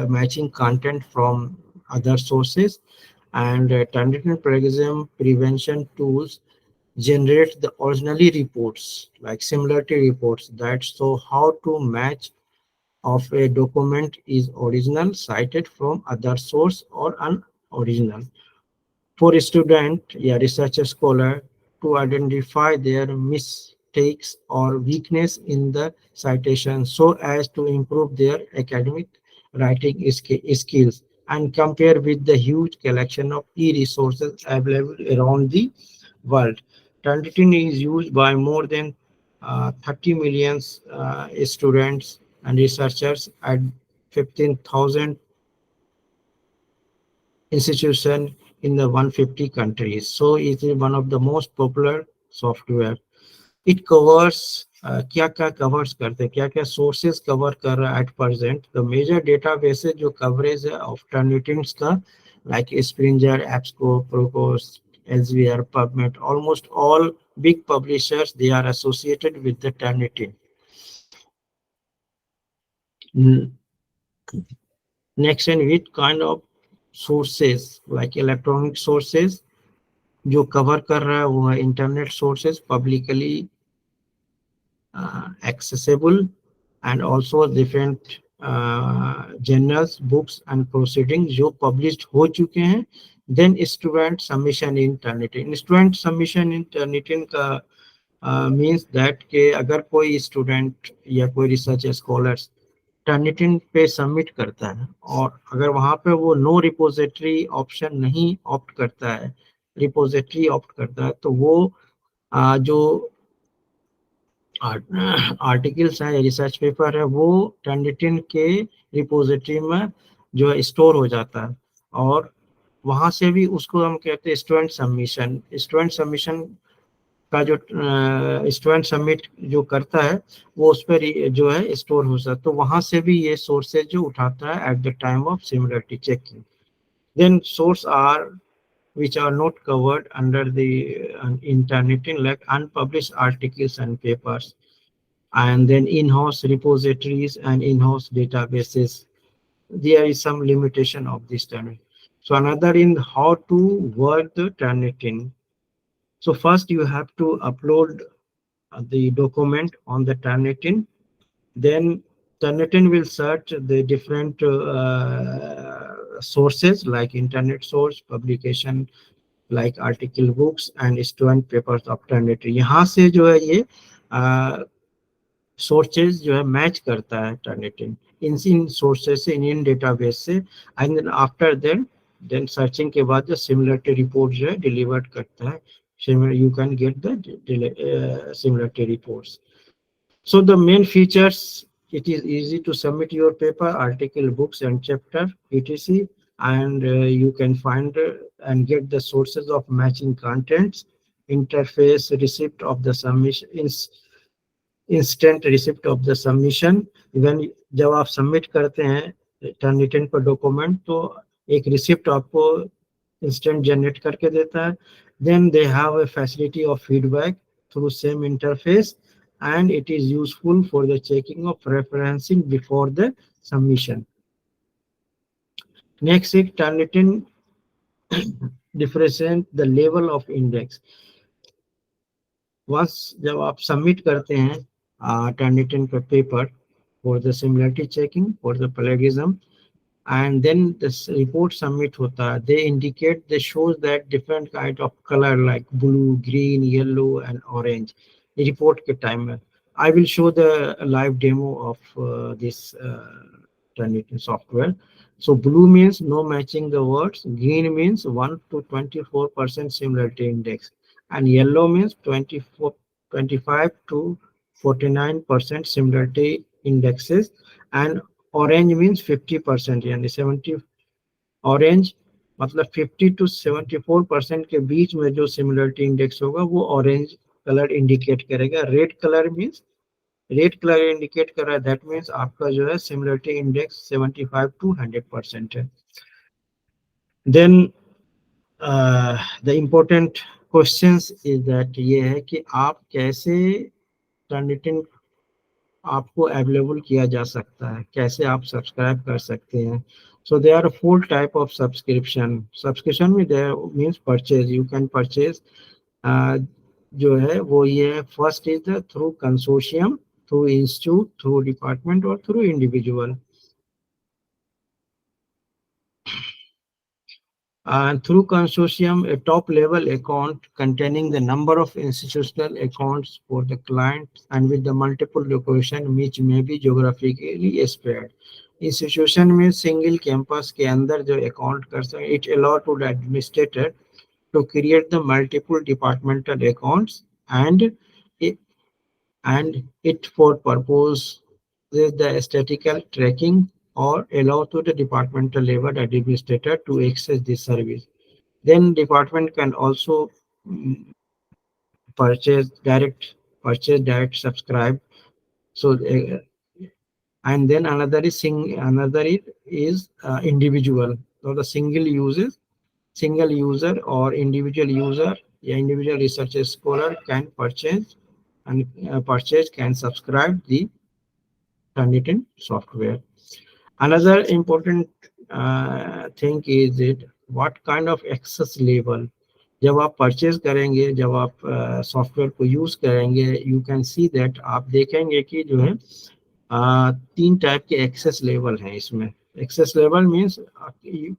matching content from other sources. And Turnitin plagiarism prevention tools generate the originally reports, like similarity reports, that show how to match of a document is original cited from other source or unoriginal. For a student, a researcher scholar, to identify their mistakes or weakness in the citation so as to improve their academic writing skills and compare with the huge collection of e-resources available around the world. Turnitin is used by more than 30 million students and researchers at 15,000 institution in the 150 countries. So it is one of the most popular software. It covers क्या क्या covers करते हैं, क्या क्या sources cover कर रहा है at present. The major databases जो coverage है of Turnitins का, like Springer, AppScope, Procos, Elsevier, PubMed, almost all big publishers, they are associated with the Turnitin. Next, and which kind of sources, like electronic sources जो cover कर रहा है वो है internet sources publicly accessible, and also different journals, books and proceedings जो published हो चुके हैं. Then student submission in Turnitin. Student submission in Turnitin का means that कि अगर कोई student या कोई research scholars टर्निटिन पे सबमिट करता है और अगर वहां पे वो नो रिपोजिटरी ऑप्शन नहीं ऑप्ट करता है, रिपोजिटरी ऑप्ट करता है, तो वो जो आर्टिकल्स है या रिसर्च पेपर है वो टर्निटिन के रिपोजिटरी में जो है स्टोर हो जाता है, और वहां से भी उसको हम कहते हैं स्टूडेंट सबमिशन. स्टूडेंट सबमिशन का जो स्टूडेंट सबमिट जो करता है वो उस पर जो है स्टोर हो सकता है, तो वहां से भी ये सोर्सेज जो उठाता है at the time of similarity checking. Then source are which are not covered under the internet, like unpublished articles and papers, and then in-house repositories and in-house databases. There is some limitation of this Turnitin. So another in how to work the Turnitin. So first you have to upload the document on the Turnitin. Then Turnitin will search the different sources like internet source, publication like article books and student papers of Turnitin. यहाँ से जो है ये sources जो है match करता है Turnitin इन सोर्सेज से, इन डेटाबेस से, and then after then searching के बाद जो सिमिलरिटी रिपोर्ट जो है डिलीवर्ड करता है, you can get the similarity reports. So the main features, it is easy to submit your paper, article, books and chapter, etc. And you can find and get the sources of matching contents, interface, receipt of the submission, instant receipt of the submission. When जब आप submit करते हैं Turnitin पर document तो एक receipt आपको instant generate करके देता है. Then they have a facility of feedback through same interface, and it is useful for the checking of referencing before the submission. Next is Turnitin differentiate the level of index. Once जब आप submit करते हैं Turnitin पे paper for the similarity checking, for the plagiarism, and then this report submit hota hai, they indicate, they shows that different kind of color like blue, green, yellow and orange report ke time mein. I will show the live demo of this Turnitin software. So blue means no matching the words, green means 1 to 24% similarity index, and yellow means 25 to 49% similarity indexes, and orange means 50%, यानी 70 orange मतलब 50 to 74% के बीच में जो similarity index होगा वो orange colour indicate करेगा. Red colour means red colour indicate कर रहा है, दैट मींस आपका जो है सिमिलरिटी इंडेक्स 75 to 100% है. Then the important questions is that ये है कि आप कैसे टर्निटिन आपको अवेलेबल किया जा सकता है, कैसे आप सब्सक्राइब कर सकते हैं. So they are 4 type of subscription में there means purchase, you can purchase जो है वो ये है. First is the through consortium, through institute, through department और through individual. Through consortium, a top-level account containing the number of institutional accounts for the client and with the multiple location which may be geographically spread. Institution में single campus के अंदर जो account कर सकते, it allow to the administrator to create the multiple departmental accounts and it for purpose is the statistical tracking, or allow to the departmental level administrator to access this service. Then department can also purchase direct subscribe. So and then another is individual. So the single user or individual user, individual researcher scholar can purchase can subscribe the Turnitin software. Another important thing is it what kind of access level. जब आप purchase करेंगे, जब आप software को use करेंगे, you can see that आप देखेंगे कि जो है 3 टाइप के एक्सेस लेवल हैं इसमें. एक्सेस लेवल मींस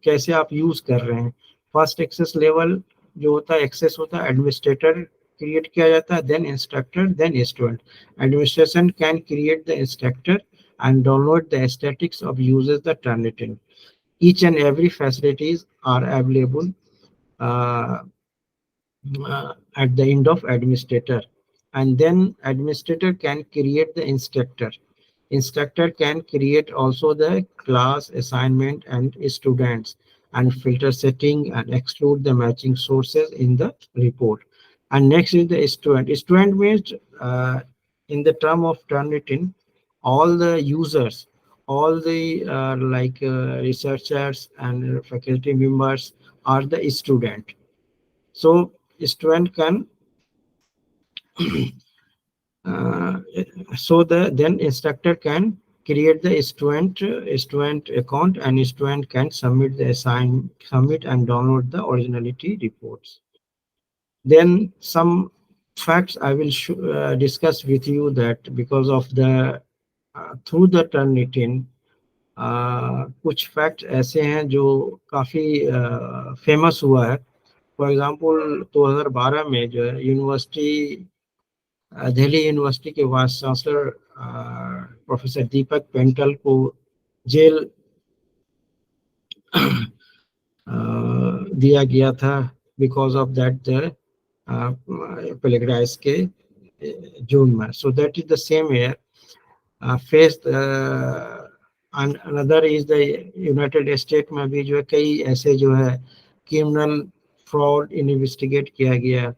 कैसे आप यूज कर रहे हैं. फर्स्ट एक्सेस लेवल जो होता है, एक्सेस होता है एडमिनिस्ट्रेटर क्रिएट किया जाता है, then instructor, then student. Administration can create the instructor and download the statistics of users the Turnitin. Each and every facilities are available at the end of administrator, and then administrator can create the instructor. Instructor can create also the class assignment and students and filter setting and exclude the matching sources in the report. And next is the student. Student means in the term of Turnitin, all the users, all the researchers and faculty members are the student. So student can then instructor can create the student account, and student can submit and download the originality reports. Then some facts I will discuss with you, that because of the through the Turnitin, कुछ fact ऐसे हैं जो काफ़ी famous हुआ है। For example 2012 में जो है यूनिवर्सिटी, दिल्ली यूनिवर्सिटी के वाइस चांसलर प्रोफेसर दीपक पेंटल को जेल दिया गया था बिकॉज ऑफ दैट प्लेगराइज के जून में। So that is the same year face another is the United state में भी जो है कई ऐसे जो है क्रिमिनल फ्रॉड इन्वेस्टिगेट किया गया।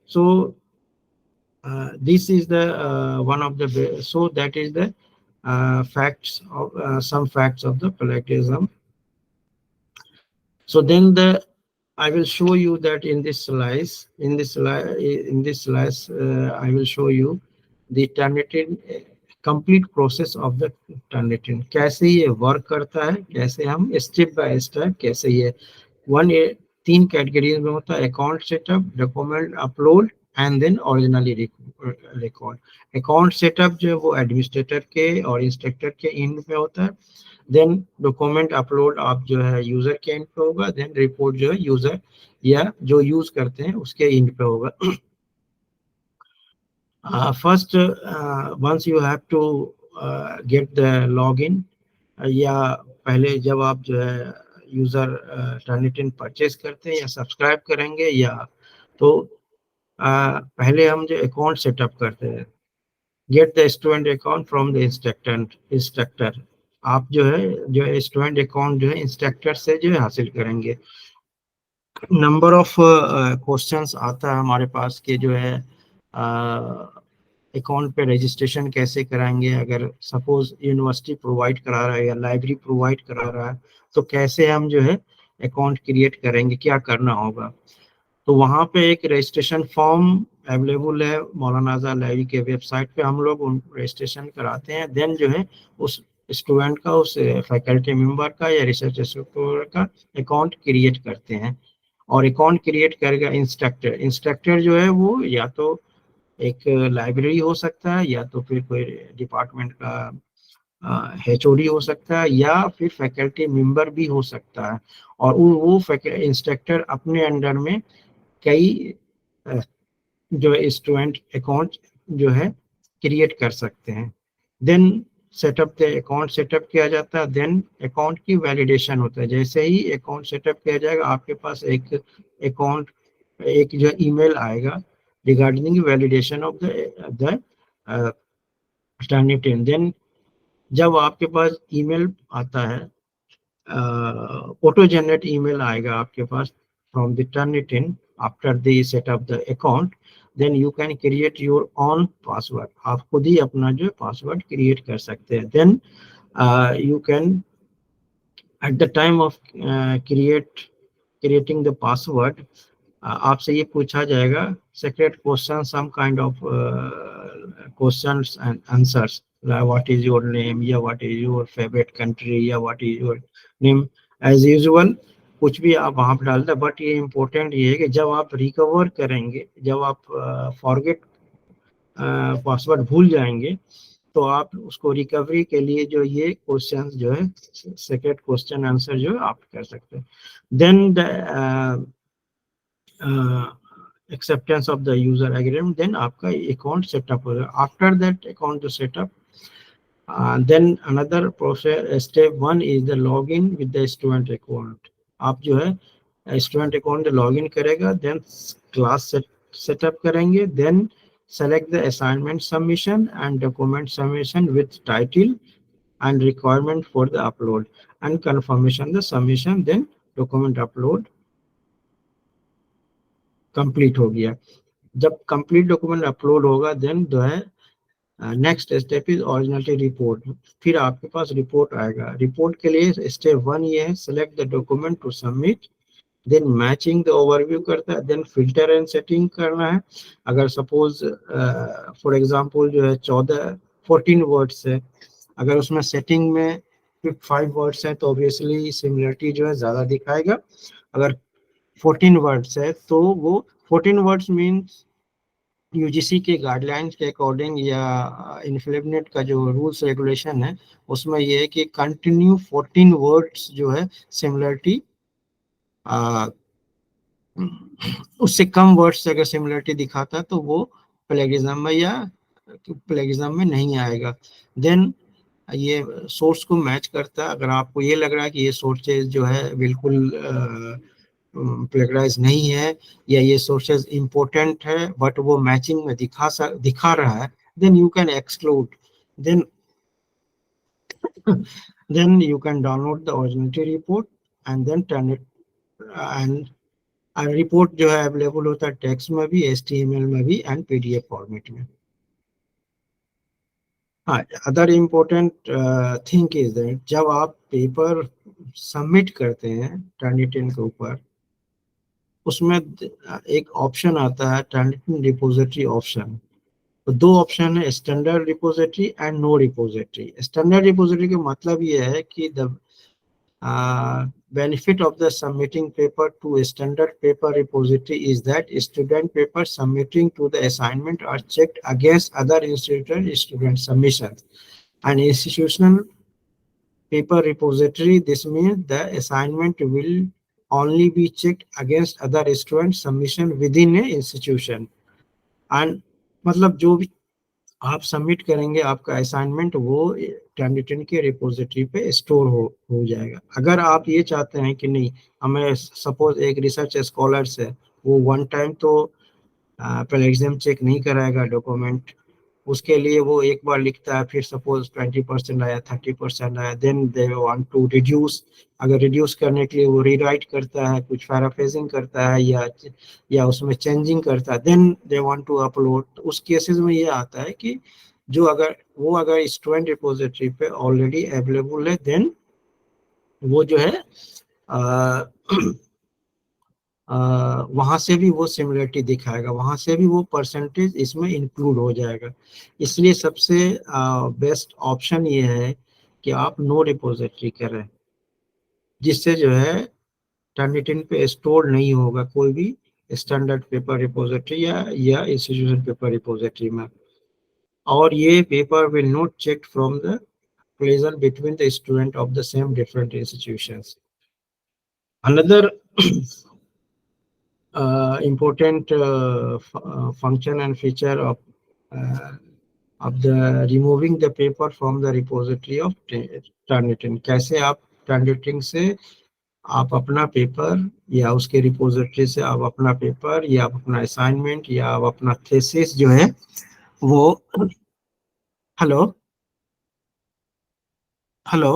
सो this is the one of the so that is the facts of some facts of the plagiarism. So then the I will show you that in this slides, I will show you the Turnitin complete process of the Turnitin, कैसे ये work करता है, कैसे हम step by step कैसे ये तीन categories में होता है, account setup, document upload and then originally record. Account setup जो है वो एडमिनिस्ट्रेटर के और इंस्ट्रक्टर के एंड पे होता है, देन डॉक्यूमेंट अपलोड आप जो है यूजर के एंड पे होगा, देन रिपोर्ट जो है यूजर या जो यूज करते हैं उसके एंड पे होगा। First once you have to get the login, या पहले जब आप जो है यूजर टर्निटिन परचेज करते हैं या सब्सक्राइब करेंगे, या तो पहले हम जो अकाउंट सेटअप करते हैं, get the student account from the instructor. आप जो है स्टूडेंट अकाउंट जो है इंस्ट्रक्टर से जो है हासिल करेंगे। नंबर ऑफ क्वेश्चंस आता है हमारे पास के जो है अकाउंट पे रजिस्ट्रेशन कैसे कराएंगे, अगर सपोज यूनिवर्सिटी प्रोवाइड करा रहा है या लाइब्रेरी प्रोवाइड करा रहा है तो कैसे हम जो है अकाउंट क्रिएट करेंगे, क्या करना होगा। तो वहाँ पे एक रजिस्ट्रेशन फॉर्म अवेलेबल है मौलाना आज़ाद लाइब्रेरी के वेबसाइट पे, हम लोग उन रजिस्ट्रेशन कराते हैं, देन जो है उस स्टूडेंट का, उस फैकल्टी मेंबर का या रिसर्च एसोसिएट का अकाउंट क्रिएट करते हैं। और अकाउंट क्रिएट करेगा इंस्ट्रक्टर जो है वो या तो एक लाइब्रेरी हो सकता है, या तो फिर कोई डिपार्टमेंट का HOD हो सकता है, या फिर फैकल्टी मेंबर भी हो सकता है। और वो इंस्ट्रक्टर अपने अंडर में कई जो स्टूडेंट अकाउंट जो है क्रिएट कर सकते हैं। देन सेटअप अकाउंट सेटअप किया जाता है, देन अकाउंट की वैलिडेशन होता है। जैसे ही अकाउंट सेटअप किया जाएगा आपके पास एक अकाउंट एक जो ईमेल आएगा regarding validation of the Turnitin. Then जब आपके पास ईमेल आता है, ऑटो जनरेट ईमेल आएगा आपके पास from the Turnitin after the setup the account, then you can create your own password. आप खुद ही अपना जो पासवर्ड क्रिएट कर सकते हैं। Then you can at the time of creating the password आपसे ये पूछा जाएगा secret question, some kind of questions and answers, what is your name, या what is your favourite country, या what is your name. As usual कुछ भी आप वहाँ पर डालते हैं, बट ये इम्पोर्टेंट ये है कि जब आप रिकवर करेंगे, जब आप फॉरगेट पासवर्ड भूल जाएंगे, तो आप उसको रिकवरी के लिए जो ये क्वेश्चन जो है सेक्रेट क्वेश्चन आंसर जो है आप कर सकते हैं। Then the acceptance of the user agreement, then आपका अकाउंट सेटअप होगा। After that account setup, then another process, step 1 is the login with the student account। आप जो है स्टूडेंट अकाउंट लॉगिन करेगा, देन क्लास सेटअप करेंगे, then select the assignment submission and document submission with title and requirement for the upload and confirmation the submission, then document upload complete हो गया। जब complete document upload होगा, then जो है next step is originality report. फिर आपके पास report आएगा। Report के लिए स्टेप 1 ये है, select the document to submit, then matching the overview करता है, देन फिल्टर एंड सेटिंग करना है। अगर सपोज फॉर एग्जांपल जो है 14 वर्ड्स है, अगर उसमें सेटिंग में 5 वर्ड्स हैं तो ऑब्वियसली सिमिलरिटी जो है ज्यादा दिखाएगा। अगर 14 वर्ड्स है तो वो 14 वर्ड्स मीन्स यूजीसी के गाइडलाइंस के अकॉर्डिंग या इन्फ्लेबनेट का जो रूल्स रेगुलेशन है उसमें ये है कि कंटिन्यू 14 वर्ड्स जो है सिमिलरिटी, उससे कम वर्ड्स अगर सिमिलरिटी दिखाता है तो वो प्लेगिज्म में या प्लेगिज्म में नहीं आएगा। देन ये सोर्स को मैच करता है। अगर आपको ये लग रहा है कि ये सोर्सेज जो है बिल्कुल प्लेगराइज नहीं है या ये सोर्सेज इंपॉर्टेंट है बट वो मैचिंग में दिखा रहा है, then you can exclude, then then you can download the originality report and then turn it, and report जो है अवेलेबल होता है टेक्स्ट में भी, HTML में भी एंड PDF फॉर्मेट में। हाँ, other important thing is that जब आप पेपर सबमिट करते हैं टर्निटिन के ऊपर, उसमें एक ऑप्शन आता है टर्निटिन रिपोजिटरी ऑप्शन। तो दो ऑप्शन है, standard repository and no repository. Standard repository का मतलब ये है कि the benefit of the submitting paper to a standard paper repository is that student paper submitting to the assignment are checked against other institutional student submissions. An institutional paper repository, this means the assignment will only be checked against other student submission within a institution. And मतलब जो भी आप submit करेंगे आपका assignment वो candidate के repository पे store हो जाएगा। अगर आप ये चाहते हैं कि नहीं, हमें सपोज एक रिसर्च स्कॉलर्स है, वो वन टाइम तो प्लेगियरिज्म चेक नहीं कराएगा डॉक्यूमेंट, उसके लिए वो एक बार लिखता है, फिर सपोज 20% आया, 30% आया, then they want to reduce. अगर रिड्यूस करने के लिए वो रीराइट करता है, कुछ पैराफ्रेजिंग करता है या उसमें चेंजिंग करता है, then they want to upload. तो उस केसेस में ये आता है कि जो अगर स्टूडेंट रिपोजिटरी पे ऑलरेडी अवेलेबल है, देन वो जो है वहां से भी वो सिमिलरिटी दिखाएगा, वहां से भी वो परसेंटेज इसमें इंक्लूड हो जाएगा। इसलिए सबसे बेस्ट ऑप्शन ये है कि आप नो रिपोजिटरी करें, जिससे जो है टर्निटिन पे स्टोर नहीं होगा कोई भी स्टैंडर्ड पेपर रिपोजिटरी या इंस्टीट्यूशन पेपर रिपोजिटरी में। और ये paper will not check from the collision between the student of the same different institutions. Another important function and feature of the removing the paper from the repository of Turnitin. कैसे आप Turnitin से आप अपना paper या उसके repository से आप अपना पेपर या आप अपना असाइनमेंट या आप अपना थीसिस जो है वो, hello hello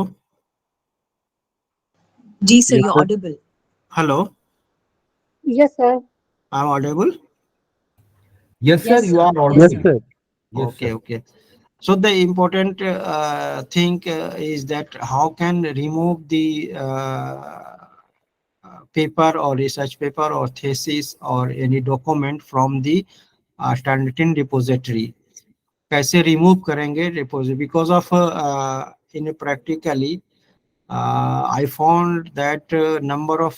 Ji sir, Yes, you're sir. audible. Hello, Yes, sir. I am audible? Yes, sir, Yes, you sir. are Yes, audible. sir. Yes, Okay, sir. okay. So the important thing is that how can remove the paper or research paper or thesis or any document from the Turnitin repository. कैसे remove करेंगे repository? Because of in practically I found that number of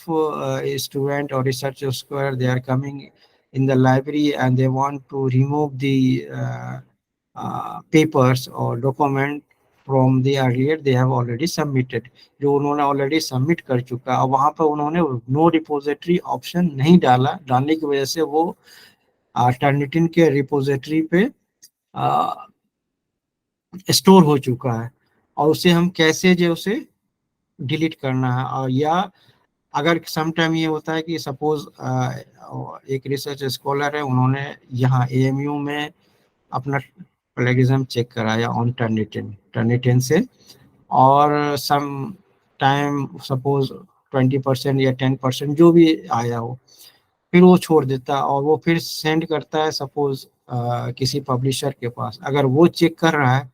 student or research scholar, they are coming in the library and they want to remove the papers or document from the earlier they have already submitted. जो उन्होंने already submit कर चुका, अब वहाँ पर उन्होंने no repository option नहीं डालने की वजह से वो टर्निटिन के रिपोजिटरी पे स्टोर हो चुका है, और उसे हम कैसे जो उसे डिलीट करना है। और या अगर सम टाइम ये होता है कि सपोज एक रिसर्च स्कॉलर है, उन्होंने यहाँ AMU में अपना प्लेगियरिज्म चेक कराया ऑन टर्निटिन से, और सम टाइम सपोज 20% या 10% जो भी आया हो, फिर वो छोड़ देता है और वो फिर सेंड करता है सपोज किसी पब्लिशर के पास। अगर वो चेक कर रहा है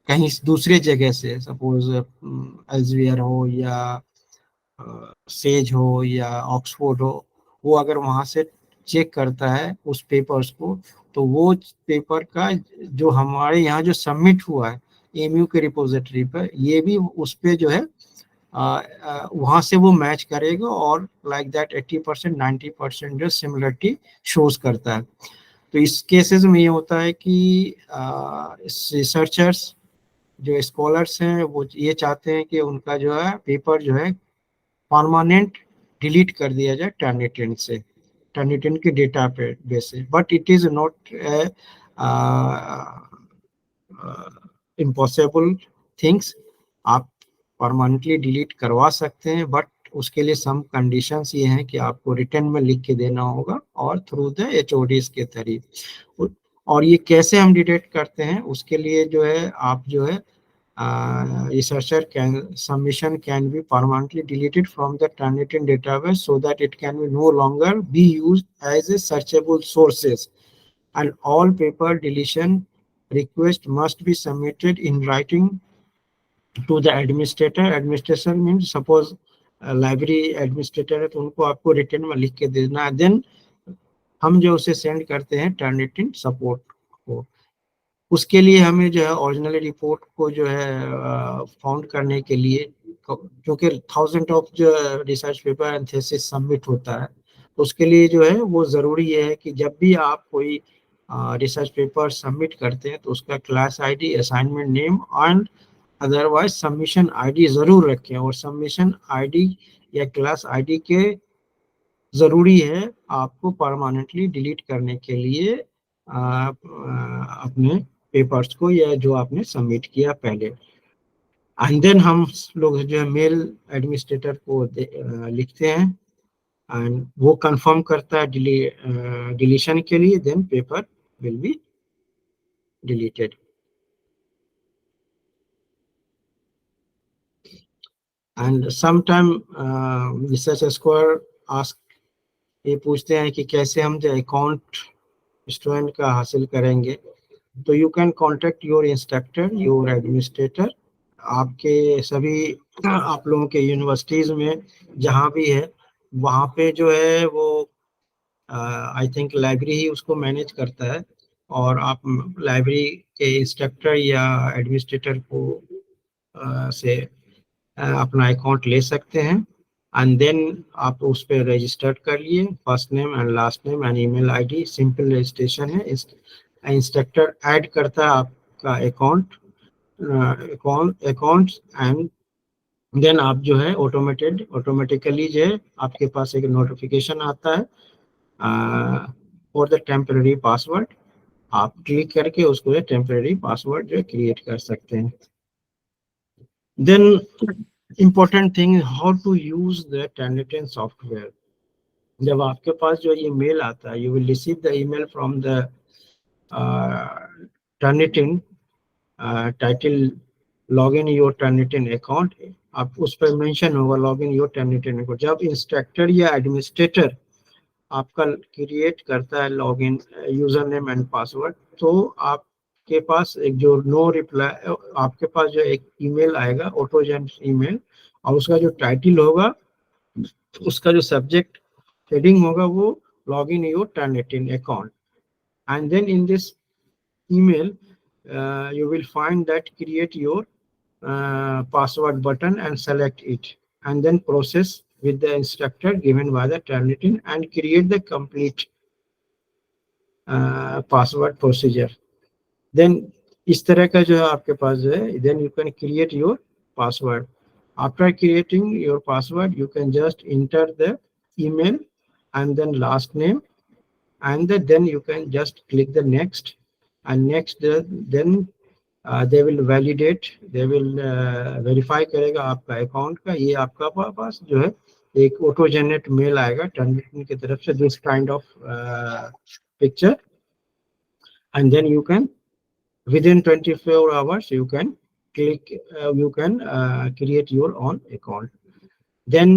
कहीं दूसरे जगह से, सपोज एल्सेवियर हो या सेज हो या ऑक्सफोर्ड हो, वो अगर वहां से चेक करता है उस पेपर्स को, तो वो पेपर का जो हमारे यहाँ जो सबमिट हुआ है AMU के रिपोजिटरी पर, ये भी उस पे जो है वहां से वो मैच करेगा और लाइक दैट 80% 90% जो सिमिलरिटी शोज करता है। तो इस केसेस में ये होता है कि रिसर्चर्स जो स्कॉलर्स हैं वो ये चाहते हैं कि उनका जो है पेपर जो है परमानेंट डिलीट कर दिया जाए टर्निटिन से, टर्निटिन के डेटा पे बेस से, but it is not impossible things. आप परमानेंटली डिलीट करवा सकते हैं, बट उसके लिए सम कंडीशंस ये हैं कि आपको रिटर्न में लिख के देना होगा और थ्रू द HODs के तरीके। और ये कैसे हम डिटेक्ट करते हैं, उसके लिए जो है आप जो है researcher can submission can be permanently deleted from the Turnitin database so that it can be no longer be used as a searchable sources, and all paper deletion request must be submitted in writing to the administrator. Administration means suppose library administrator है तो उनको आपको return में लिख के देना है, then हम जो उसे सेंड करते हैं टर्निटिन सपोर्ट को। उसके लिए हमें जो है ओरिजिनल रिपोर्ट को जो है फाउंड करने के लिए, क्योंकि 1000 ऑफ जो research paper and thesis submit होता है, तो उसके लिए जो है वो ज़रूरी है कि जब भी आप कोई रिसर्च पेपर सबमिट करते हैं तो उसका class ID, assignment name and otherwise submission ID ज़रूर रखें। और सबमिशन आईडी या क्लास आईडी के ज़रूरी है आपको परमानेंटली डिलीट करने के लिए अपने पेपर्स को या जो आपने सबमिट किया पहले। एंड देन हम लोग जो है मेल एडमिनिस्ट्रेटर को लिखते हैं एंड वो कंफर्म करता है डिलीशन के लिए, then paper will be deleted. And sometime research scholar ask, ये पूछते हैं कि कैसे हम जो अकाउंट स्टूडेंट का हासिल करेंगे, तो you can contact your instructor, your administrator. आपके सभी आप लोगों के यूनिवर्सिटीज में जहाँ भी है वहाँ पे जो है वो आई थिंक लाइब्रेरी ही उसको मैनेज करता है, और आप लाइब्रेरी के इंस्ट्रक्टर या एडमिनिस्ट्रेटर को से अपना अकाउंट ले सकते हैं। एंड देन आप उस पर रजिस्टर्ड कर लिए, first name and last name and email ID, simple registration है। इंस्ट्रक्टर ऐड करता है आपका अकाउंट एंड देन आप जो है ऑटोमेटिकली जो है आपके पास एक नोटिफिकेशन आता है फॉर द टेम्पररी पासवर्ड। आप क्लिक करके उसको टेम्पररी पासवर्ड जो क्रिएट कर सकते हैं। Then important thing is how to use the Turnitin software. जब आपके पास जो ये मेल आता है, you will receive the email from the Turnitin title login your Turnitin account। आप उस पर मेंशन होगा login your Turnitin account। जब इंस्ट्रक्टर या एडमिनिस्ट्रेटर आपका क्रिएट करता है login user name and password, तो आपके पास एक जो नो रिप्लाई, आपके पास जो एक ईमेल आएगा ऑटोजेनरेट ईमेल, और उसका जो टाइटल होगा, उसका जो सब्जेक्ट हेडिंग होगा वो login your Turnitin account. And then in this email you will find that create your password button and select it, and then process with the instructor given by the Turnitin and create the complete password procedure। then इस तरह का जो है आपके पास जो है, then you can create your password। after creating your password you can just enter the email and then last name, and then you can just click the next, and next then they will validate, they will verify करेगा आपका account का। ये आपका पास जो है एक auto generate mail आएगा Turnitin की तरफ से, this kind of picture, and then you can within 24 hours you can click you can create your own account। then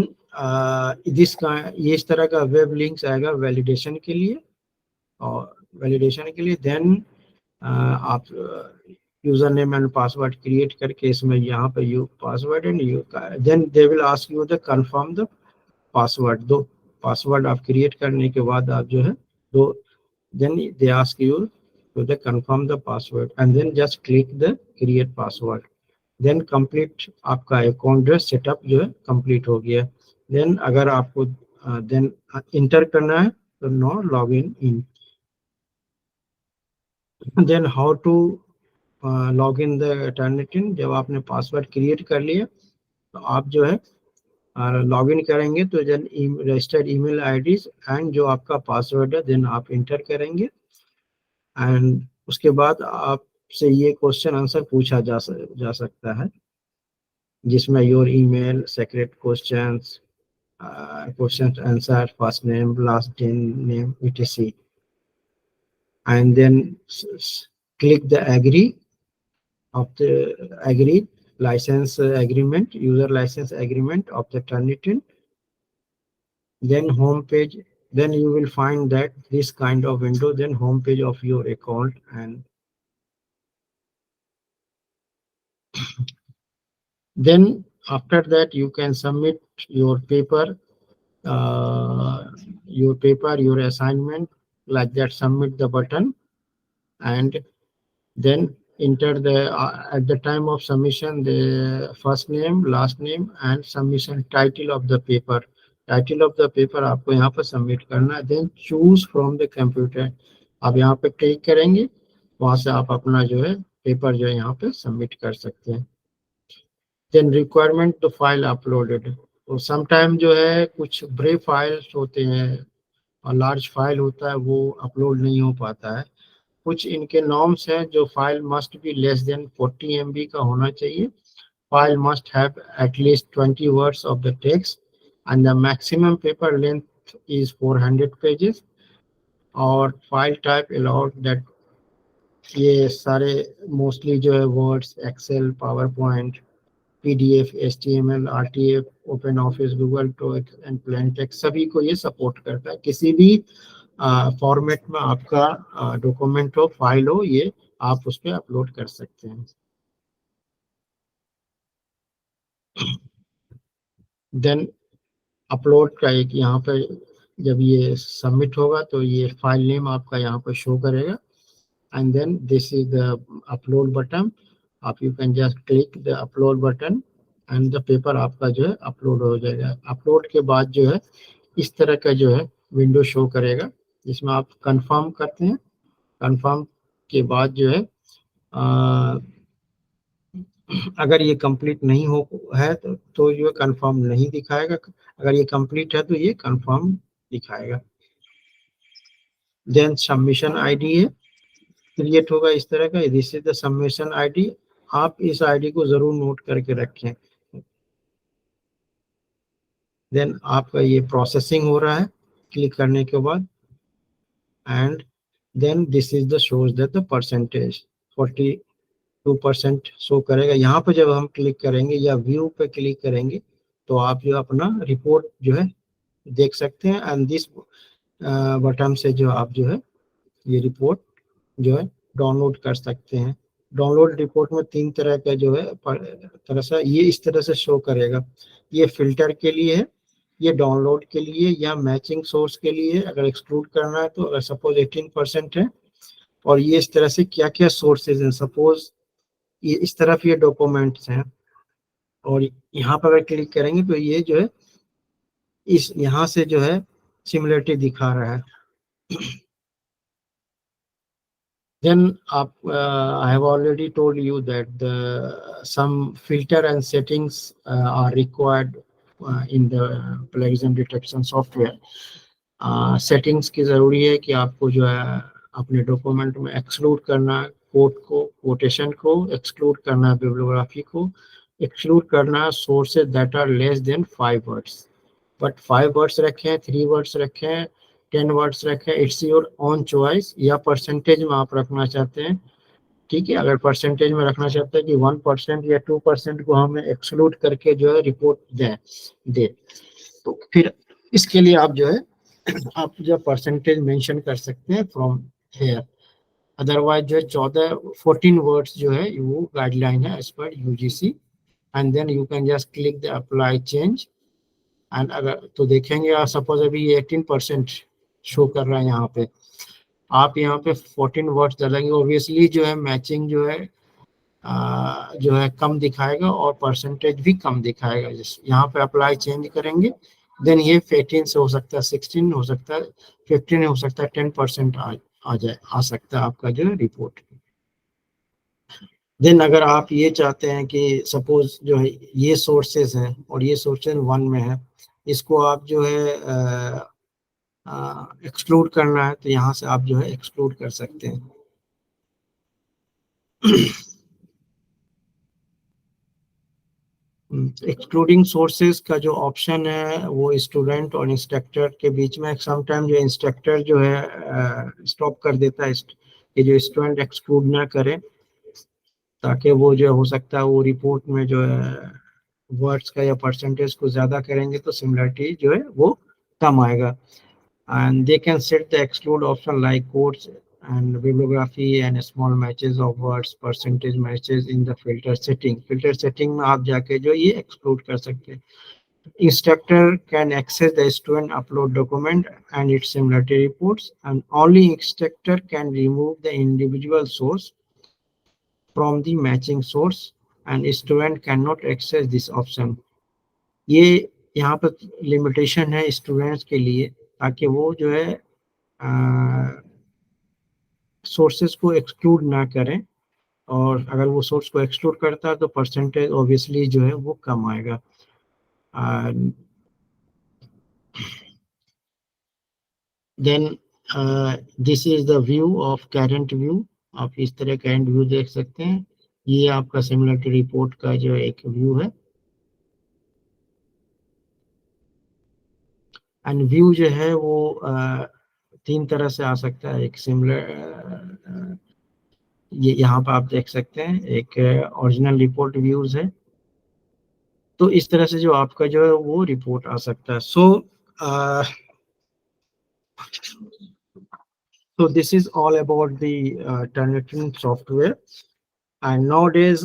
this ये इस तरह का वेब लिंक्स आएगा वैलिडेशन के लिए, और वैलिडेशन के लिए then आप user name and password create करके इसमें यहाँ पे you password and you, then they will ask you the confirm the password. दो पासवर्ड आप क्रिएट करने के बाद आप जो है दो, then they ask you to the confirm the password and then just click the create password, then complete आपका अकाउंट जो सेटअप जो है कंप्लीट हो गया। देन अगर आपको देन इंटर करना है तो no login in. Then how to log in the Turnitin. जब आपने पासवर्ड क्रिएट कर लिया तो आप जो है लॉग इन करेंगे, तो then registered email IDs and जो आपका पासवर्ड है देन आप इंटर करेंगे। एंड उसके बाद आपसे ये क्वेश्चन आंसर पूछा जा सकता है, जिसमें your email, secret questions, question answer, first name, last name, etc. And then click the agree of the agree license agreement, user license agreement of the Turnitin. Then home page, then you will find that this kind of window, then home page of your account. And then after that you can submit your paper, your assignment, like that. Submit the button, and then enter the at the time of submission the first name, last name and submission title of the paper. Title of the paper आपको यहाँ पर submit करना है। Then choose from the computer, आप यहाँ पे click करेंगे, वहां से आप अपना जो है पेपर जो है यहाँ पे सबमिट कर सकते हैं। Then requirement the file uploaded, तो समटाइम जो है कुछ ब्रे फाइल्स होते हैं और लार्ज फाइल होता है, वो अपलोड नहीं हो पाता है। कुछ इनके नॉर्म्स हैं, जो file must be less than 40 MB का होना चाहिए। File must have at least 20 words of the text and the maximum paper length is 400 pages. और फाइल टाइप अलाउड दैट, ये सारे मोस्टली जो है words, Excel, PowerPoint, PDF, HTML, RTF, OpenOffice, Google Docs and plain text, सभी को ये support करता है। किसी भी फॉर्मेट में आपका डॉक्यूमेंट हो, फाइल हो, ये आप उस पर अपलोड कर सकते हैं। देन अपलोड का एक यहाँ पे जब ये सबमिट होगा तो ये फाइल नेम आपका यहाँ पर शो करेगा। And then this is the upload button, आप you can just click the upload button and the paper आपका जो है अपलोड हो जाएगा। अपलोड के बाद जो है इस तरह का जो है विंडो शो करेगा, जिसमें आप कंफर्म करते हैं। कंफर्म के बाद जो है अगर ये कंप्लीट नहीं हो है तो ये कंफर्म नहीं दिखाएगा, अगर ये कंप्लीट है तो ये कंफर्म दिखाएगा। देन सबमिशन आईडी है, क्रिएट होगा इस तरह का, this is the submission ID. आप इस आईडी को जरूर नोट करके रखें। देन आपका ये प्रोसेसिंग हो रहा है क्लिक करने के बाद, and then this is the shows that the percentage 42% show करेगा। यहाँ पे जब हम क्लिक करेंगे या व्यू पे क्लिक करेंगे तो आप जो अपना रिपोर्ट जो है देख सकते हैं। एंड दिस बटन से जो आप जो है ये रिपोर्ट जो है डाउनलोड कर सकते हैं। डाउनलोड रिपोर्ट में 3 तरह का जो है तरह से ये इस तरह से शो करेगा। ये फिल्टर के लिए है, ये डाउनलोड के लिए या मैचिंग सोर्स के लिए। अगर एक्सक्लूड करना है तो अगर सपोज 18% है, और ये इस तरह से क्या क्या सोर्सेज हैं, सपोज ये इस तरफ ये डॉक्यूमेंट्स हैं, और यहाँ पर अगर क्लिक करेंगे तो ये जो है इस यहाँ से जो है सिमिलरिटी दिखा रहा है। Then I have already told you that some filter and settings are required in the plagiarism detection software. Settings की ज़रूरी है कि आपको जो है अपने डॉक्यूमेंट में एक्सक्लूड करना है कोट को, कोटेशन को, एक्सक्लूड करना है बिब्लियोग्राफी को, एक्सक्लूड करना है sources that are less than 5 words. But 5 words रखें, 3 वर्ड्स रखें, 10 वर्ड्स रखें, इट्स योर ऑन चॉइस। या परसेंटेज में आप रखना चाहते हैं, ठीक है, अगर परसेंटेज में रखना चाहते हैं कि 1% या 2% को हमें एक्सक्लूड करके जो है रिपोर्ट दे, तो फिर इसके लिए आप जो है आप जो परसेंटेज मेंशन कर सकते हैं फ्रॉम हेयर। अदरवाइज जो है 14 वर्ड्स जो है वो गाइडलाइन है एज पर UGC। And then you can just click the apply change. एंड अगर तो देखेंगे सपोज अभी 18% शो कर रहा है यहाँ पे, आप यहाँ पे 14 वर्ड्स डालेंगे, ऑब्वियसली जो है मैचिंग जो है कम दिखाएगा और परसेंटेज भी कम दिखाएगा। यहाँ पे अप्लाई चेंज करेंगे, देन ये 18 से हो सकता है 16 हो सकता है 15 हो सकता है 10% आ सकता है आपका जो है रिपोर्ट। देन अगर आप ये चाहते हैं कि सपोज जो है ये सोर्सेज हैं और ये सोर्सेज 1 में है, इसको आप जो है एक्सक्लूड करना है, तो यहाँ से आप जो है एक्सक्लूड कर सकते हैं। एक्सक्लूडिंग सोर्सेज का जो ऑप्शन है वो स्टूडेंट और इंस्ट्रक्टर के बीच में, समटाइम जो इंस्ट्रक्टर जो है स्टॉप कर देता है कि जो स्टूडेंट एक्सक्लूड ना करें, ताकि वो जो हो सकता है वो रिपोर्ट में जो है वर्ड्स का या परसेंटेज को ज़्यादा करेंगे तो सिमिलरिटी जो है वो कम आएगा। And they can set the exclude option like quotes and bibliography and small matches of words, percentage matches in the filter setting. Filter setting में आप जाके जो ये exclude कर सकते हैं। Instructor can access the student upload document and its similarity reports, and only instructor can remove the individual source from the matching source, and student cannot access this option. ये यहाँ पर लिमिटेशन है students के लिए, ताकि वो जो है सोर्सेस को एक्सक्लूड ना करें, और अगर वो सोर्स को एक्सक्लूड करता है तो परसेंटेज ऑब्वियसली जो है वो कम आएगा। Then this is the view of current view. आप इस तरह करंट व्यू देख सकते हैं। ये आपका सिमिलरिटी रिपोर्ट का जो एक व्यू है। एंड व्यू जो है वो 3 तरह से आ सकता है। एक सिमिलर, ये यहाँ पर आप देख सकते हैं, एक ओरिजिनल रिपोर्ट व्यूज है। तो इस तरह से जो आपका जो है वो रिपोर्ट आ सकता है। So this is all about the Turnitin software. And nowadays,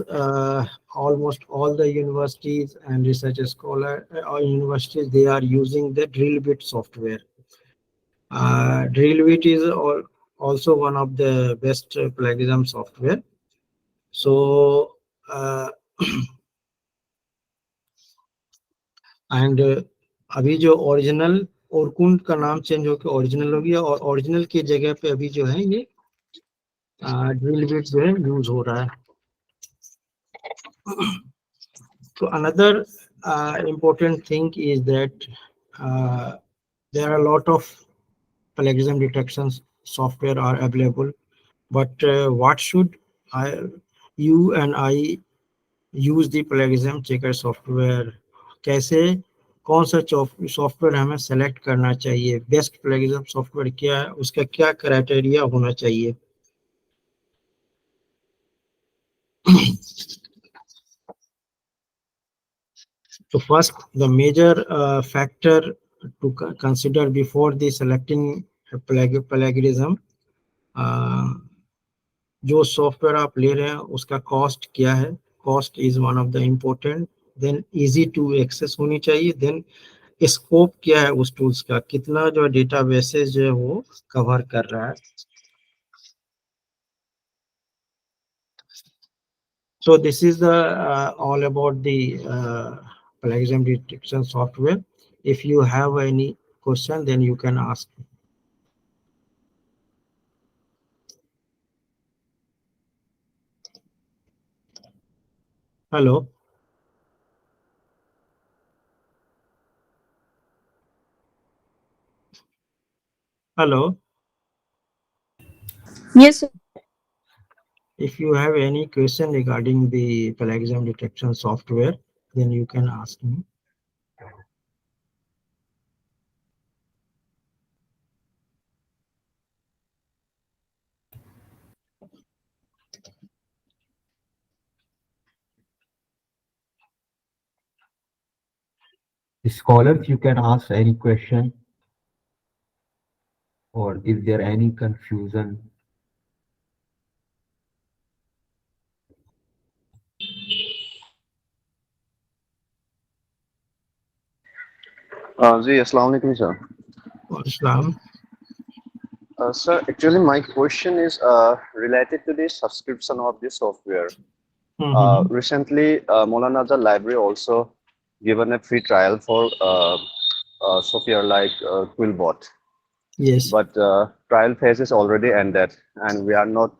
almost all the universities and research scholar or universities, they are using the Drillbit software. Drillbit is also one of the best plagiarism software. So and अभी जो original ओरकुंड का नाम change होकर original हो गया, और original की जगह पे अभी जो है ये ड्रिलबिट जो है यूज हो रहा है। So another important thing is that there are a lot of plagiarism detection software are available, but what should you and I use the plagiarism checker software? कैसे, कौन सा सॉफ्टवेयर हमें सेलेक्ट करना चाहिए? बेस्ट प्लेगियरिज्म सॉफ्टवेयर क्या है, उसका क्या क्राइटेरिया होना चाहिए? So first, the major factor to consider before the selecting plagiarism, जो सॉफ्टवेयर आप ले रहे हैं उसका कॉस्ट क्या है? Cost is one of the important. Then easy to access होनी चाहिए। देन स्कोप क्या है उस टूल्स का, कितना जो डेटा बेसेस जो है वो कवर कर रहा है। So this is the all about the plagiarism detection software. If you have any question, then you can ask. Hello. Hello. Yes, sir. If you have any question regarding the plagiarism detection software, then you can ask me. Scholars, you can ask any question, or is there any confusion? जी अस्सलाम वालेकुम sir. Islam. Sir, actually my question is related to the subscription of this software. Recently, Monawwer Library also given a free trial for software like Quillbot. Yes. But trial phase is already ended, and we are not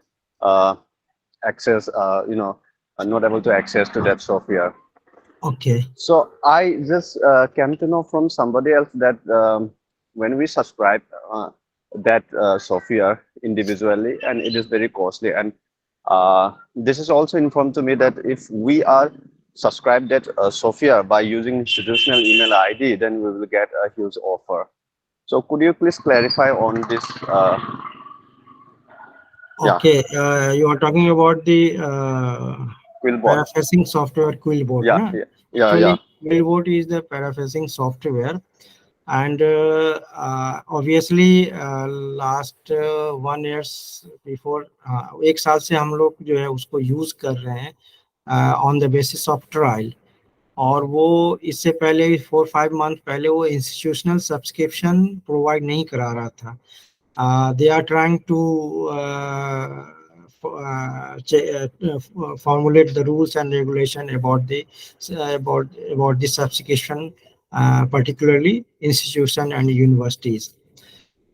access, not able to access to that software. Okay. So I just came to know from somebody else that when we subscribe that software individually, and it is very costly. And this is also informed to me that if we are subscribed that software by using institutional email ID, then we will get a huge offer. So could you please clarify on this? Yeah, Okay. You are talking about the Quillbot. paraphrasing software Quillbot, Yeah, na? yeah, yeah, yeah. Actually, Quillbot is the paraphrasing software, and obviously last 1 years before, 1 साल से हम लोग जो है उसको use कर रहे हैं on the basis of trial. और वो इससे पहले 4-5 मंथ पहले वो इंस्टीट्यूशनल सब्सक्रिप्शन प्रोवाइड नहीं करा रहा था. They are trying to formulate the rules and regulation about the subscription, particularly institution and universities.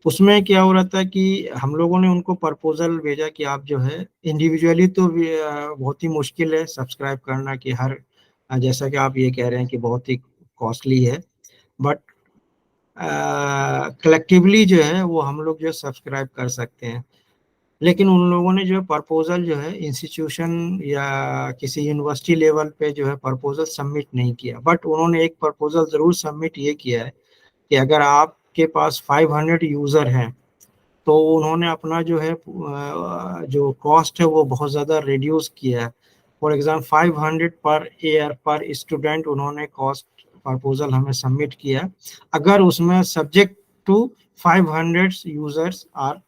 उसमें क्या हो रहा था कि हम लोगों ने उनको प्रपोजल भेजा कि आप जो है इंडिविजुअली तो बहुत ही मुश्किल है सब्सक्राइब करना, कि हर जैसा कि आप ये कह रहे हैं कि बहुत ही कॉस्टली है, बट कलेक्टिवली जो है वो हम लोग जो सब्सक्राइब कर सकते हैं. लेकिन उन लोगों ने जो प्रपोजल जो है इंस्टीट्यूशन या किसी यूनिवर्सिटी लेवल पे जो है प्रपोजल सबमिट नहीं किया, बट उन्होंने एक प्रपोजल जरूर सबमिट ये किया है कि अगर आपके पास 500 यूजर हैं तो उन्होंने अपना जो है जो कॉस्ट है वो बहुत ज़्यादा रिड्यूस किया है. फॉर एग्जाम्पल 500 पर ईयर पर स्टूडेंट उन्होंने कॉस्ट प्रपोजल हमें सबमिट किया. अगर उसमें subject to 500 users are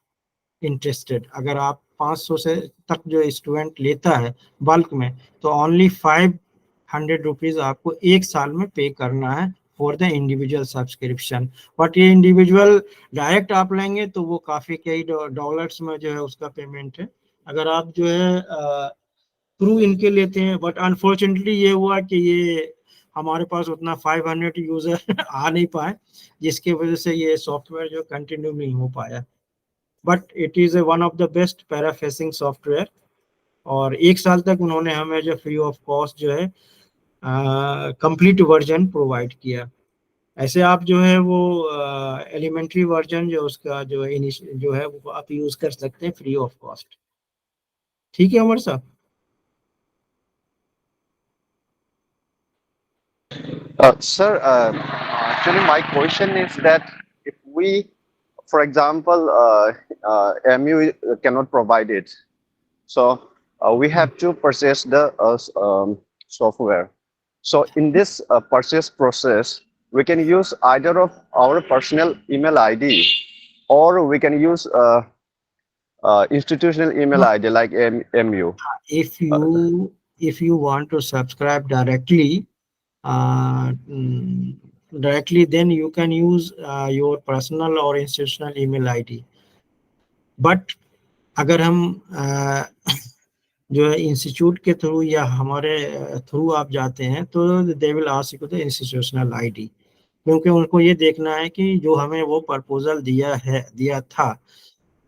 interested, अगर आप 500 से तक जो स्टूडेंट लेता है बल्क में, तो ओनली 500 रुपीज आपको 1 साल में पे करना है for the individual subscription. But ये इंडिविजुअल डायरेक्ट आप लेंगे तो वो काफी कई डॉलर्स में जो है उसका पेमेंट है. अगर आप जो है थ्रू इनके लेते हैं, बट अनफॉर्चुनेटली ये हुआ कि ये हमारे पास उतना 500 यूजर आ नहीं पाए, जिसकी वजह से ये सॉफ्टवेयर जो कंटिन्यू नहीं हो पाया. But it is one of the best paraphrasing software, और 1 साल तक उन्होंने हमें जो फ्री ऑफ कॉस्ट जो है कंप्लीट वर्जन प्रोवाइड किया. ऐसे आप जो है वो एलिमेंट्री वर्जन जो उसका जो है जो है वो आप यूज कर सकते हैं फ्री ऑफ कॉस्ट. ठीक है अमर साहब? Sir, actually, my question is that if we, for example, MU cannot provide it, so we have to purchase the software. So in this purchase process, we can use either of our personal email ID, or we can use institutional email ID like MU. If you want to subscribe directly, then you can use your personal or institutional email ID. But अगर हम जो है institute के through या हमारे through आप जाते हैं तो दे will ask you the institutional ID, क्योंकि उनको ये देखना है कि जो हमें वो प्रपोजल दिया था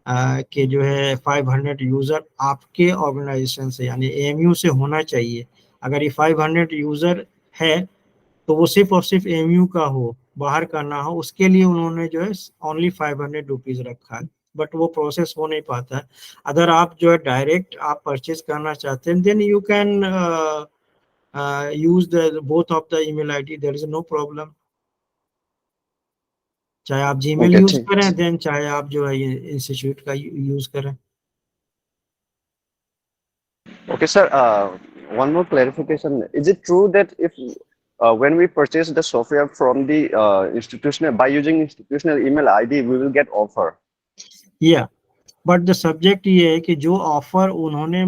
कि जो है 500 यूजर आपके ऑर्गेनाइजेशन से यानी एएमयू से होना चाहिए. अगर ये 500 यूजर है तो वो सिर्फ और सिर्फ एएमयू का हो, बाहर का ना हो. उसके लिए उन्होंने जो है ओनली 500 रुपीज रखा है, बट वो प्रोसेस हो नहीं पाता है. अगर आप जो है डायरेक्ट आप परचेज करना चाहते हैं, then you can use the both of the email ID, there is no problem. चाहे आप जीमेल यूज करें, देन चाहे आप जो है इंस्टीट्यूट का यूज करें. Okay, sir. One more clarification. Is it true that if when we purchase the software from the institutional by using institutional email ID, we will get offer? Yeah, but the subject ये है कि जो offer उन्होंने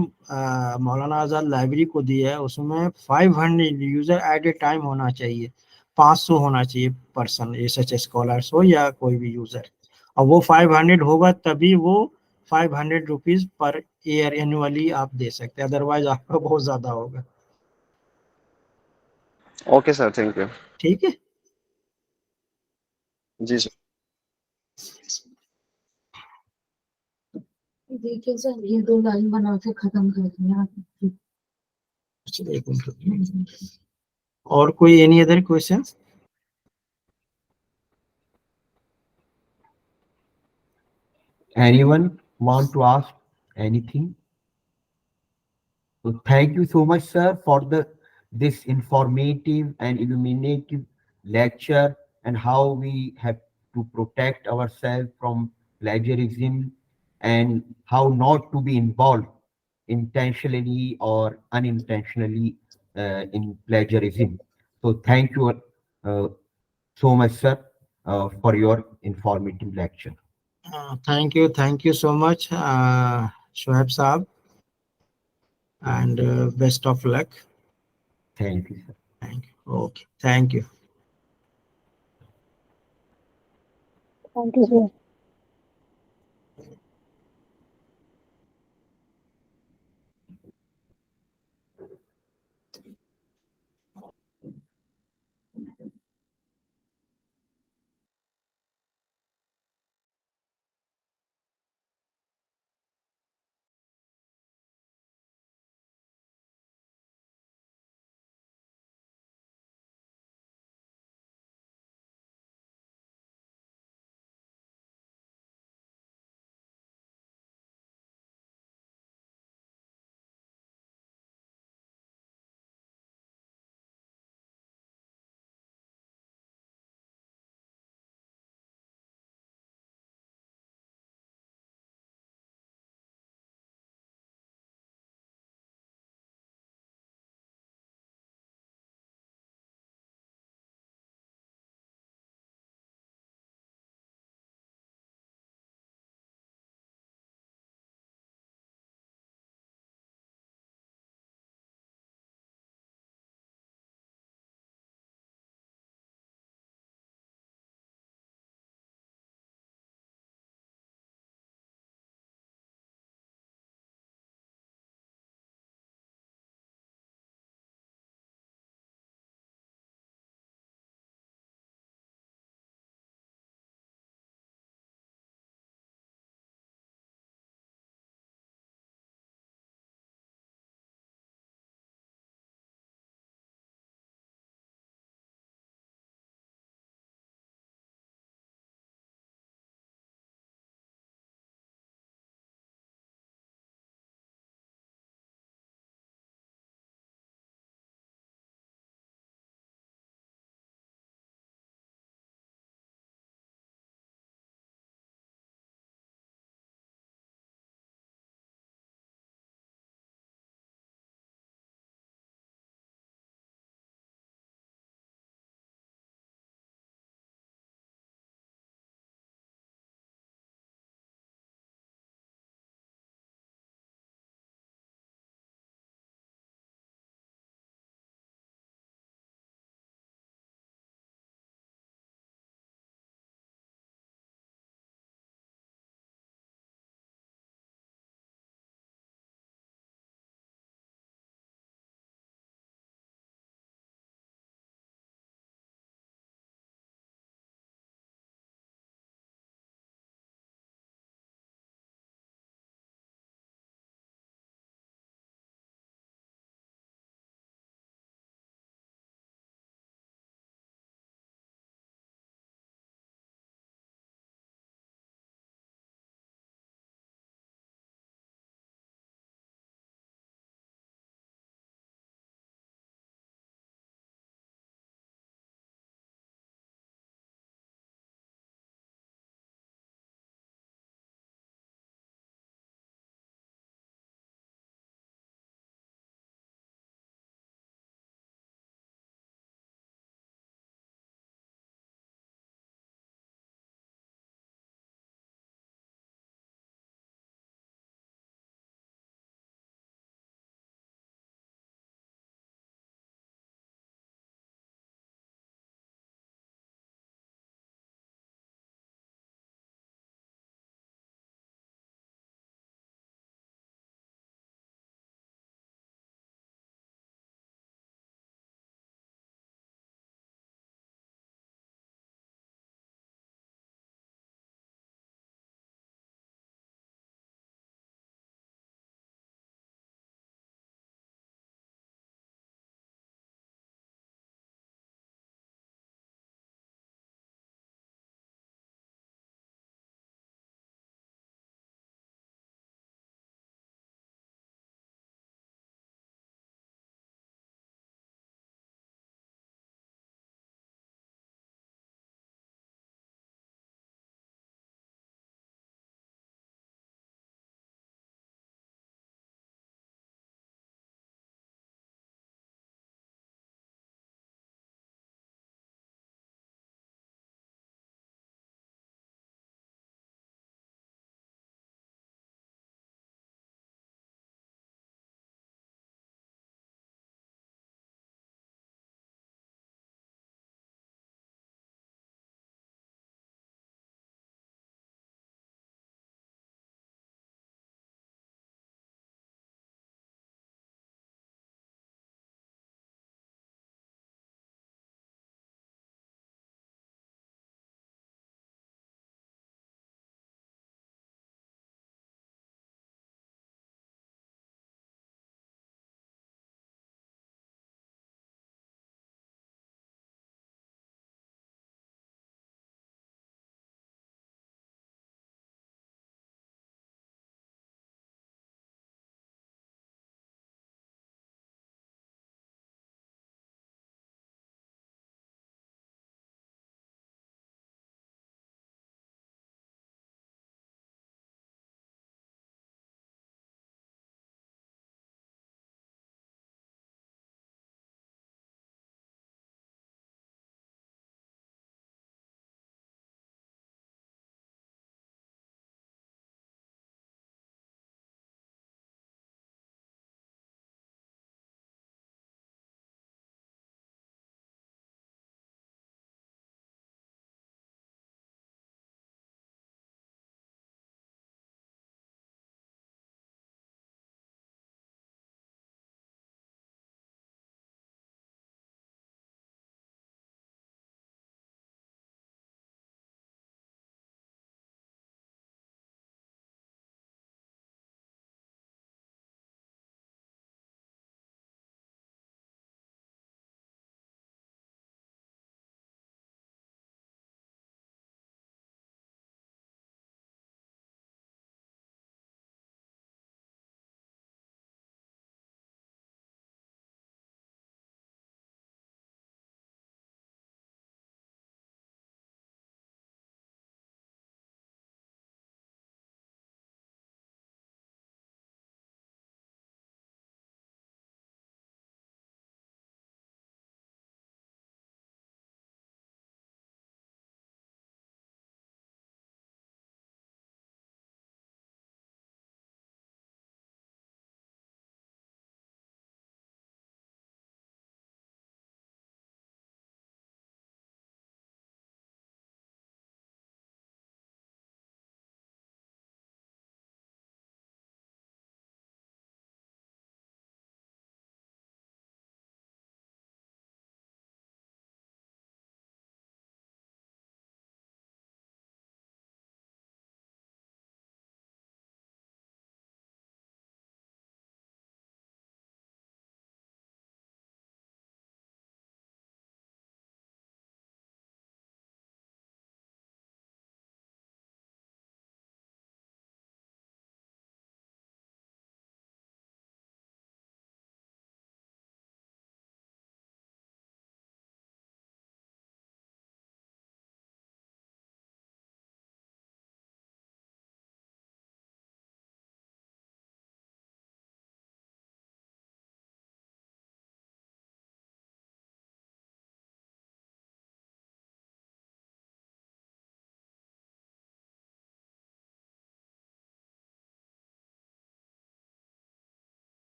Maulana Azad library को दिया है उसमें 500 user eight ए time होना चाहिए, 500 होना चाहिए पर्सन, ये सच स्कॉलर्स हो या कोई भी यूजर. और वो 500 होगा तभी वो 500 रुपीज पर ईयर एनुअली आप दे सकते हैं, अदरवाइज आपका बहुत ज्यादा होगा. Okay, sir. Thank you. ठीक है जी sir. देखिए सर, ये 2 लाइन बना के खत्म कर दिया। चलिए, एक मिनट। और कोई any other questions? Anyone want to ask anything? So thank you so much, sir, for this informative and illuminative lecture and how we have to protect ourselves from plagiarism and how not to be involved intentionally or unintentionally in plagiarism. So thank you uh, so much, sir, for your informative lecture. Thank you so much, Shoaib Saab, and best of luck. Thank you, sir. Thank you. Okay, thank you. Thank you, sir.